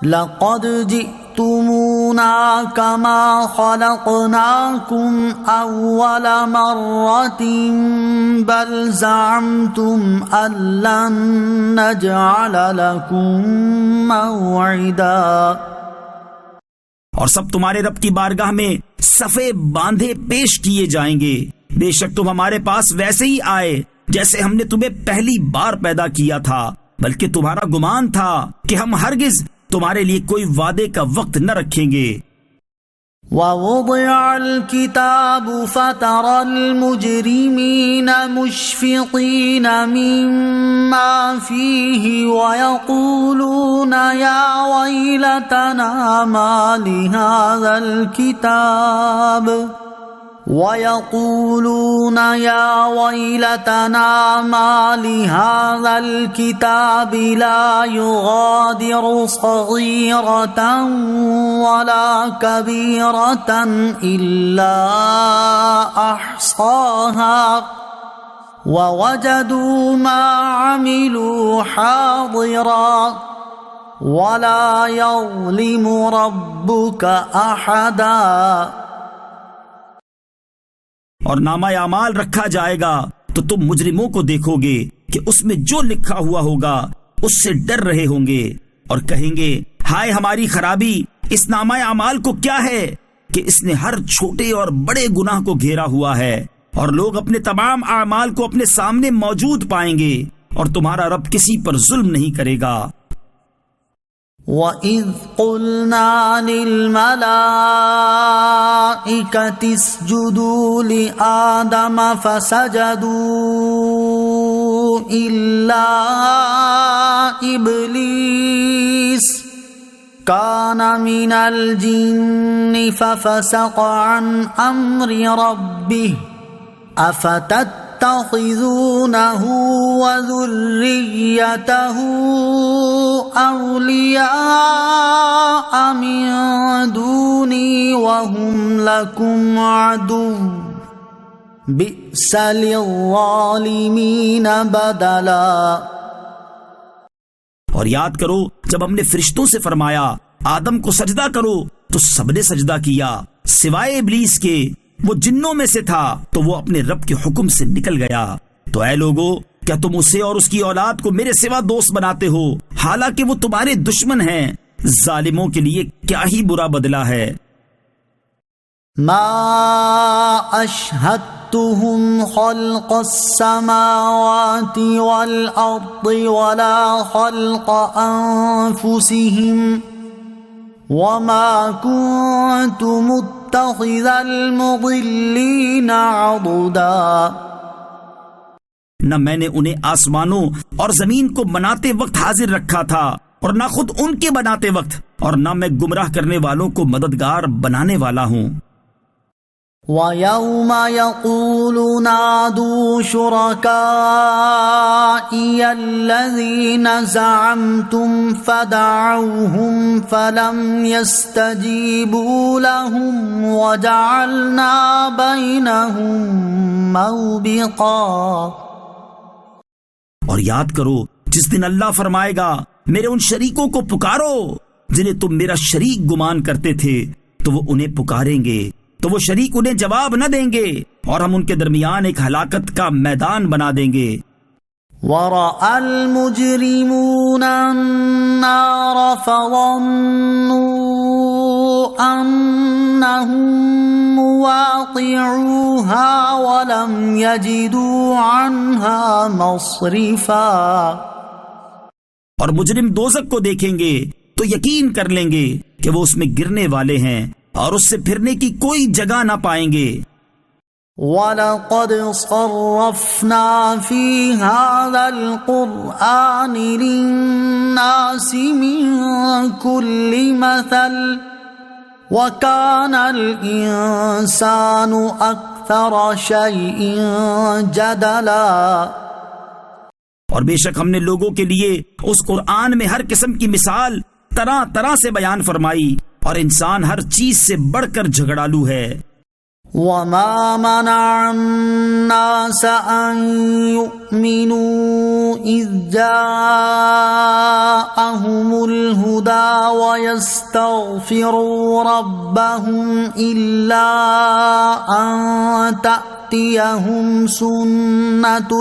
Speaker 1: لَقَدْ جِئْتُمُونَا كَمَا خَلَقْنَاكُمْ أَوَّلَ مَرَّةٍ بَلْ زَعَمْتُمْ أَن لَّن نَّجْعَلَ لَكُم مَّوْعِدًا۔
Speaker 2: اور سب تمہارے رب کی بارگاہ میں صفے باندھے پیش کیے جائیں گے، بے شک تم ہمارے پاس ویسے ہی آئے جیسے ہم نے تمہیں پہلی بار پیدا کیا تھا، بلکہ تمہارا گمان تھا کہ ہم ہرگز تمہارے لیے کوئی وعدے کا وقت نہ رکھیں گے۔
Speaker 1: وَوُضِعَ الْكِتَابُ فَتَرَى الْمُجْرِمِينَ مُشْفِقِينَ مِمَّا فِيهِ وَيَقُولُونَ يَا وَيْلَتَنَا مَا لِهَذَا الْكِتَابِ لَا يُغَادِرُ صَغِيرَةً وَلَا كَبِيرَةً إِلَّا أَحْصَاهَا وَوَجَدُوا مَا عَمِلُوا حَاضِرًا وَلَا يَظْلِمُ رَبُّكَ أَحَدًا۔
Speaker 2: اور نامہ اعمال رکھا جائے گا تو تم مجرموں کو دیکھو گے کہ اس میں جو لکھا ہوا ہوگا اس سے ڈر رہے ہوں گے اور کہیں گے ہائے ہماری خرابی، اس نامہ اعمال کو کیا ہے کہ اس نے ہر چھوٹے اور بڑے گناہ کو گھیرا ہوا ہے، اور لوگ اپنے تمام اعمال کو اپنے سامنے موجود پائیں گے، اور تمہارا رب کسی پر ظلم نہیں کرے گا۔
Speaker 1: وَإِذْ قُلْنَا لِلْمَلَائِكَةِ اسْجُدُوا لِآدَمَ فَسَجَدُوا إِلَّا إِبْلِيسَ كَانَ مِنَ الْجِنِّ فَفَسَقَ عَنْ أَمْرِ رَبِّهِ أَفَتَتَّخِذُونَهُ وَذُرِّيَّتَهُ أَوْلِيَاءَ مِن دُونِي وَهُمْ لَكُمْ عَدُوٌّ بِئْسَ لِلظَّالِمِينَ بَدَلًا۔
Speaker 2: اور یاد کرو جب ہم نے فرشتوں سے فرمایا آدم کو سجدہ کرو تو سب نے سجدہ کیا سوائے ابلیس کے، وہ جنوں میں سے تھا تو وہ اپنے رب کے حکم سے نکل گیا۔ تو اے لوگو، کیا تم اسے اور اس کی اولاد کو میرے سوا دوست بناتے ہو حالانکہ وہ تمہارے دشمن ہیں؟ ظالموں کے لیے کیا ہی برا بدلہ ہے۔
Speaker 1: ما اشہدتہم خلق السماوات والارض ولا خلق انفسہم وما كنت متخذ المضلین عضدا۔
Speaker 2: نہ میں نے انہیں آسمانوں اور زمین کو بناتے وقت حاضر رکھا تھا اور نہ خود ان کے بناتے وقت، اور نہ میں گمراہ کرنے والوں کو مددگار بنانے والا ہوں۔
Speaker 1: وَيَوْمَ يَقُولُ نَادُوا شُرَكَائِيَ الَّذِينَ زَعَمْتُمْ فَدَعَوْهُمْ فَلَمْ يَسْتَجِيبُوا لَهُمْ وَجَعَلْنَا بَيْنَهُمْ مَوْبِقًا۔
Speaker 2: اور یاد کرو جس دن اللہ فرمائے گا میرے ان شریکوں کو پکارو جنہیں تم میرا شریک گمان کرتے تھے، تو وہ انہیں پکاریں گے تو وہ شریک انہیں جواب نہ دیں گے، اور ہم ان کے درمیان ایک ہلاکت کا میدان بنا دیں گے۔
Speaker 1: وَرَأَى الْمُجْرِمُونَ النَّارَ فَظَنُّوا أَنَّهُمْ مُوَاقِعُوهَا وَلَمْ يَجِدُوا عَنْهَا مَصْرِفًا۔
Speaker 2: اور مجرم دوزخ کو دیکھیں گے تو یقین کر لیں گے کہ وہ اس میں گرنے والے ہیں، اور اس سے پھرنے کی کوئی جگہ نہ پائیں گے۔
Speaker 1: وَلَقَدْ صَرَّفْنَا فِي هَذَا الْقُرْآنِ لِلنَّاسِ مِنْ كُلِّ مَثَلٍ وَكَانَ الْإِنسَانُ أَكْثَرَ شَيْءٍ جَدَلًا۔
Speaker 2: اور بے شک ہم نے لوگوں کے لیے اس قرآن میں ہر قسم کی مثال طرح طرح سے بیان فرمائی، اور انسان ہر چیز سے بڑھ کر جھگڑالو ہے۔
Speaker 1: وَمَا مَنَعَ النَّاسَ أَن يُؤْمِنُوا إِذْ جَاءَهُمُ الْهُدَى وَيَسْتَغْفِرُوا رَبَّهُمْ إِلَّا أَن تَأْتِيَهُمْ سُنَّةُ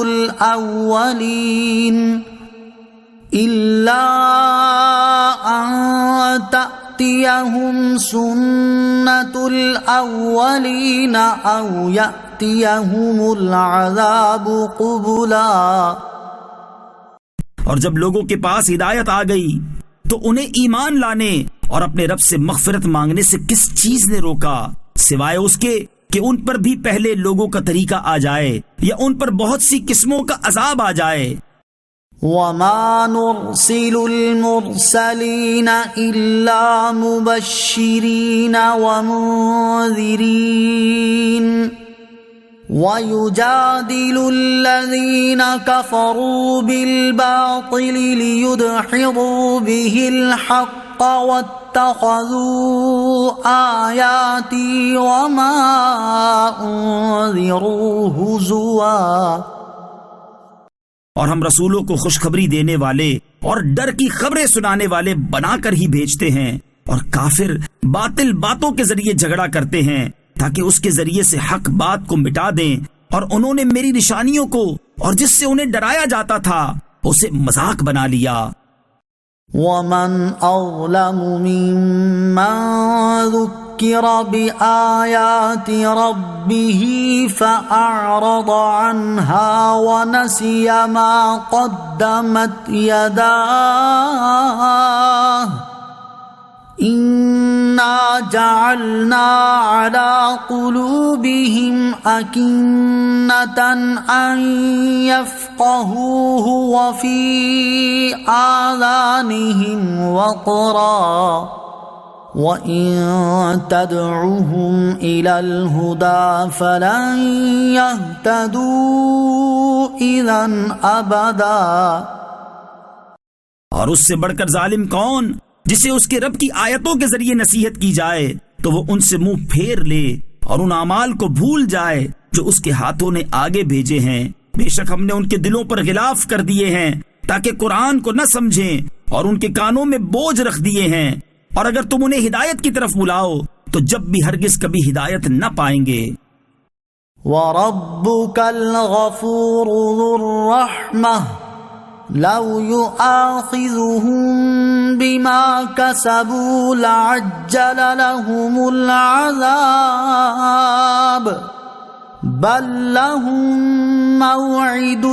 Speaker 1: الْأَوَّلِينَ أَوْ يَأْتِيَهُمُ الْعَذَابُ قُبُلًا۔
Speaker 2: اور جب لوگوں کے پاس ہدایت آ گئی تو انہیں ایمان لانے اور اپنے رب سے مغفرت مانگنے سے کس چیز نے روکا، سوائے اس کے کہ ان پر بھی پہلے لوگوں کا طریقہ آ جائے یا ان پر بہت سی قسموں کا عذاب آ جائے۔
Speaker 1: وَمَا نُرْسِلُ الْمُرْسَلِينَ إِلَّا مُبَشِّرِينَ وَمُنذِرِينَ وَيُجَادِلُ الَّذِينَ كَفَرُوا بِالْبَاطِلِ لِيُدْحِضُوا بِهِ الْحَقَّ وَاتَّخَذُوا آيَاتِي وَمَا أُنذِرُوا هُزُوًا۔
Speaker 2: اور ہم رسولوں کو خوشخبری دینے والے اور ڈر کی خبریں سنانے والے بنا کر ہی بھیجتے ہیں، اور کافر باطل باتوں کے ذریعے جھگڑا کرتے ہیں تاکہ اس کے ذریعے سے حق بات کو مٹا دیں، اور انہوں نے میری نشانیوں کو اور جس سے انہیں ڈرایا جاتا تھا اسے مذاق بنا لیا۔
Speaker 1: وَمَنْ أَظْلَمُ مِمَّنْ ذُكِّرَ بِآيَاتِ رَبِّهِ فَأَعْرَضَ عَنْهَا وَنَسِيَ مَا قَدَّمَتْ يَدَاهُ إِنَّا جَعَلْنَا عَلَى قُلُوبِهِمْ أَكِنَّةً أَن يَفْقَهُوهُ وَفِي آذَانِهِمْ وَقْرًا وَإِن تَدْعُهُمْ إِلَى الْهُدَى فَلَن يَهْتَدُوا إِذًا أَبَدًا۔
Speaker 2: اور اس سے بڑھ کر ظالم کون جسے اس کے رب کی آیتوں کے ذریعے نصیحت کی جائے تو وہ ان سے منہ پھیر لے اور ان اعمال کو بھول جائے جو اس کے ہاتھوں نے آگے بھیجے ہیں۔ بے شک ہم نے ان کے دلوں پر غلاف کر دیے ہیں تاکہ قرآن کو نہ سمجھیں، اور ان کے کانوں میں بوجھ رکھ دیے ہیں، اور اگر تم انہیں ہدایت کی طرف بلاؤ تو جب بھی ہرگز کبھی ہدایت نہ پائیں گے۔
Speaker 1: وَرَبُّكَ الْغَفُورُ ذُو الرَّحْمَةِ لَوْ يُؤَاخِذُهُم بِمَا كَسَبُوا لَعَجَّلَ لَهُمُ الْعَذَابَ بَل لَّهُم مَّوْعِدٌ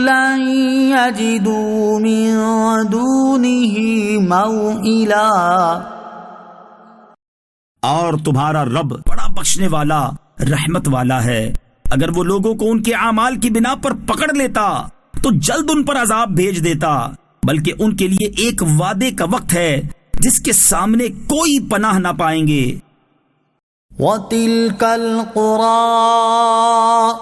Speaker 1: لَّن يَجِدُوا مِن دُونِهِ مَوْئِلًا۔
Speaker 2: اور تمہارا رب بڑا بخشنے والا رحمت والا ہے، اگر وہ لوگوں کو ان کے اعمال کی بنا پر پکڑ لیتا تو جلد ان پر عذاب بھیج دیتا، بلکہ ان کے لیے ایک وعدے کا وقت ہے جس کے سامنے کوئی پناہ نہ پائیں گے۔
Speaker 1: وَتِلْكَ الْقُرَىٰ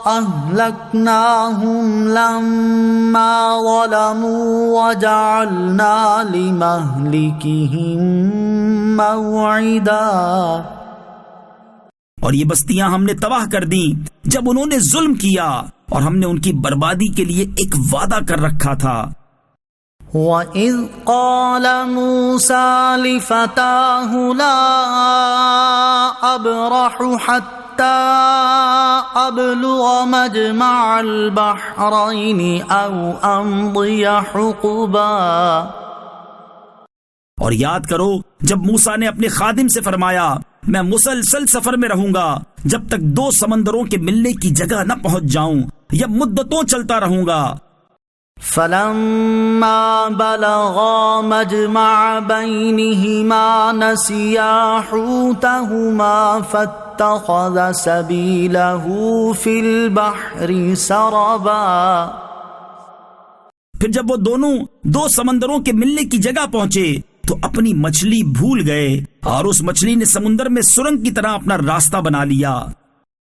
Speaker 1: أَهْلَكْنَاهُمْ لَمَّا ظَلَمُوا وَجَعَلْنَا لِمَهْلِكِهِم مَّوْعِدًا۔ اور
Speaker 2: یہ بستیاں ہم نے تباہ کر دیں جب انہوں نے ظلم کیا، اور ہم نے ان کی بربادی کے لیے ایک وعدہ کر رکھا تھا۔
Speaker 1: وَإِذْ قَالَ مُوسَىٰ لِفَتَاهُ لَا أَبْرَحُ حَتَّىٰ أَبْلُغَ مَجْمَعَ الْبَحْرَيْنِ أَوْ أَمْضِيَ حُقُبًا۔
Speaker 2: اور یاد کرو جب موسیٰ نے اپنے خادم سے فرمایا میں مسلسل سفر میں رہوں گا جب تک دو سمندروں کے ملنے کی جگہ نہ پہنچ جاؤں، یا مدتوں چلتا رہوں گا۔
Speaker 1: فَلَمَّا بَلَغَا مَجْمَعَ بَيْنِهِمَا نَسِيَا حُوتَهُمَا واتخذ سبيله في البحر سربا.
Speaker 2: پھر جب وہ دونوں دو سمندروں کے ملنے کی جگہ پہنچے تو اپنی مچھلی بھول گئے اور اس مچھلی نے سمندر میں سرنگ کی طرح اپنا راستہ بنا لیا.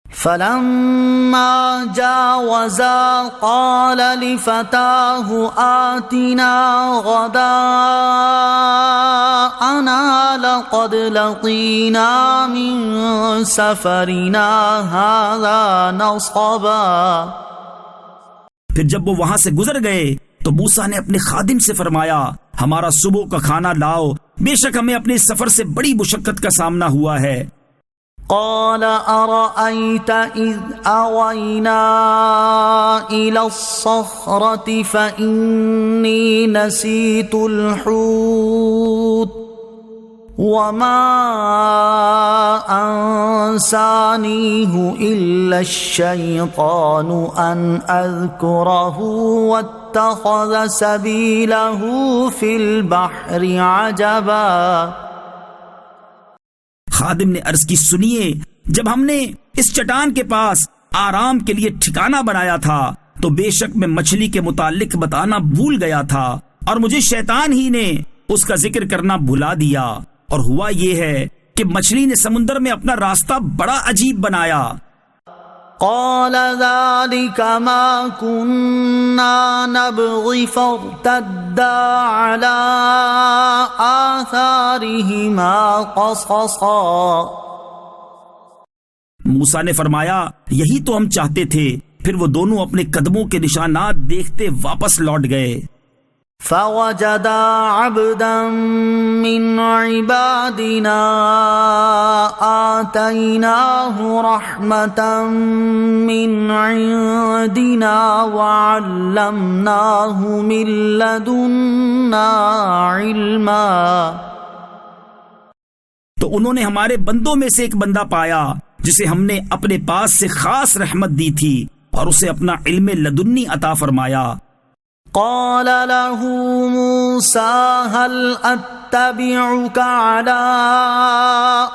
Speaker 1: فلما جاوزا قال لفتاه آتنا غداءنا لقد لقينا من سفرنا هذا نصبا.
Speaker 2: پھر جب وہ وہاں سے گزر گئے تو موسیٰ نے اپنے خادم سے فرمایا ہمارا صبح کا کھانا لاؤ، بے شک ہمیں اپنے سفر سے بڑی مشقت کا سامنا ہوا ہے.
Speaker 1: قال أرأيت إذ أوينا إلى الصخرة فإني نسيت الحوت وما أنسانيه إلا الشيطان أن أذكره واتخذ سبيله في البحر عجبا.
Speaker 2: خادم نے عرض کی سنیے جب ہم نے اس چٹان کے پاس آرام کے لیے ٹھکانہ بنایا تھا تو بے شک میں مچھلی کے متعلق بتانا بھول گیا تھا اور مجھے شیطان ہی نے اس کا ذکر کرنا بھلا دیا، اور ہوا یہ ہے کہ مچھلی نے سمندر میں اپنا راستہ بڑا عجیب بنایا.
Speaker 1: قال ذلك ما كنا نبغي فارتدا على آثارهما قصصا.
Speaker 2: موسیٰ نے فرمایا یہی تو ہم چاہتے تھے. پھر وہ دونوں اپنے قدموں کے نشانات دیکھتے واپس لوٹ گئے.
Speaker 1: فوجدا عبدا من عبادنا آتيناه رحمة من عندنا وعلمناه من لدنا علما.
Speaker 2: تو انہوں نے ہمارے بندوں میں سے ایک بندہ پایا جسے ہم نے اپنے پاس سے خاص رحمت دی تھی اور اسے اپنا علم لدنی عطا فرمایا.
Speaker 1: قال له موسى هل أتبعك على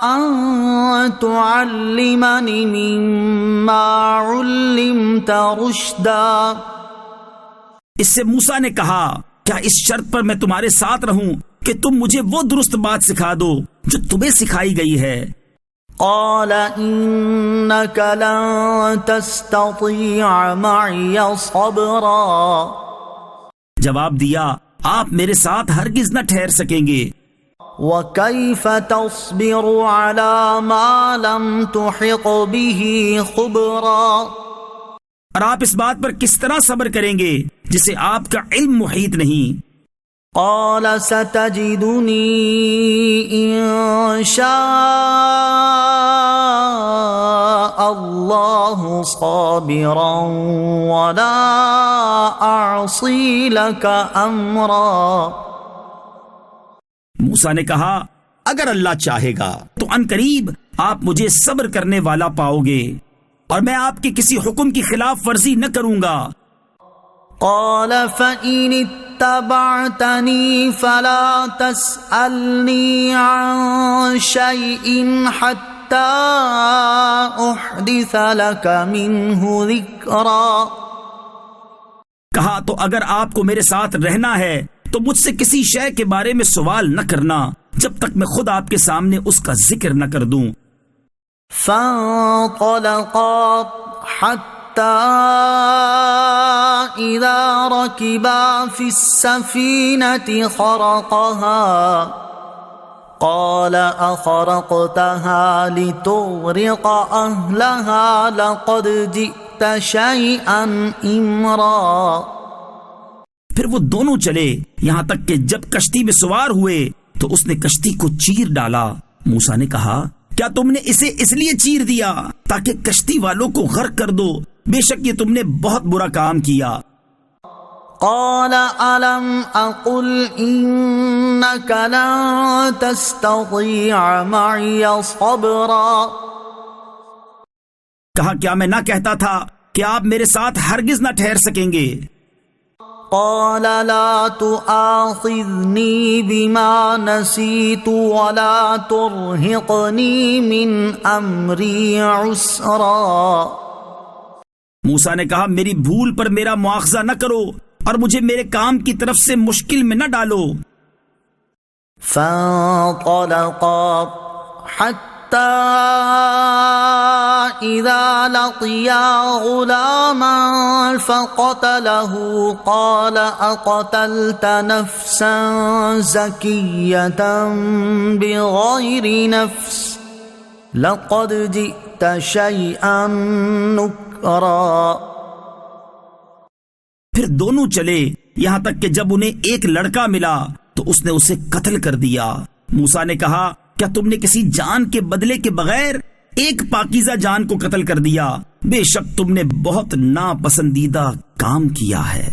Speaker 1: أن تعلمني مما علمت رشدا.
Speaker 2: اس سے موسیٰ نے کہا کیا اس شرط پر میں تمہارے ساتھ رہوں کہ تم مجھے وہ درست بات سکھا دو جو تمہیں سکھائی گئی ہے.
Speaker 1: قال إنك لن تستطيع معي صبرا.
Speaker 2: جواب دیا آپ میرے ساتھ ہرگز نہ ٹھہر سکیں گے.
Speaker 1: وَكَيْفَ تَصْبِرُ عَلَى مَا لَمْ تُحِطْ بِهِ خُبْرًا.
Speaker 2: اور آپ اس بات پر کس طرح صبر کریں گے جسے آپ کا علم محیط نہیں.
Speaker 1: قال ستجدني إن شاء الله صابرا ولا أعصي لك أمرا.
Speaker 2: موسیٰ نے کہا اگر اللہ چاہے گا تو ان قریب آپ مجھے صبر کرنے والا پاؤ گے اور میں آپ کے کسی حکم کی خلاف ورزی نہ کروں گا.
Speaker 1: قال فإن اتبعتني فلا تسألني عن شيء حتى أحدث لك منه ذكرا.
Speaker 2: کہا تو اگر آپ کو میرے ساتھ رہنا ہے تو مجھ سے کسی شے کے بارے میں سوال نہ کرنا جب تک میں خود آپ کے سامنے اس کا ذکر نہ کر دوں.
Speaker 1: فانطلقا حتى إذا ركبا في السفينة خرقها قال أخرقتها لتغرق أهلها لقد جئت شيئا إمرا.
Speaker 2: پھر وہ دونوں چلے یہاں تک کہ جب کشتی میں سوار ہوئے تو اس نے کشتی کو چیر ڈالا. موسیٰ نے کہا کیا تم نے اسے اس لیے چیر دیا تاکہ کشتی والوں کو غرق کر دو؟ بے شک یہ تم نے بہت برا کام کیا.
Speaker 1: قال ألم أقل إنك لن تستطيع معي صبرا.
Speaker 2: کہا کیا میں نہ کہتا تھا کہ آپ میرے ساتھ ہرگز نہ ٹھہر سکیں گے.
Speaker 1: قال لا تؤاخذني بما نسيت ولا ترهقني من امری عسرا.
Speaker 2: موسیٰ نے کہا میری بھول پر میرا مواخذہ نہ کرو اور مجھے میرے کام کی طرف سے مشکل میں نہ ڈالو.
Speaker 1: فانطلقا حتى إذا لقيا غلاما فقتله قال أقتلت نفسا زكية بغير نفس لقد جئت شيئا نكرا.
Speaker 2: پھر دونوں چلے یہاں تک کہ جب انہیں ایک لڑکا ملا تو اس نے اسے قتل کر دیا. موسیٰ نے کہا کیا تم نے کسی جان کے بدلے کے بغیر ایک پاکیزہ جان کو قتل کر دیا؟ بے شک تم نے بہت ناپسندیدہ کام کیا ہے.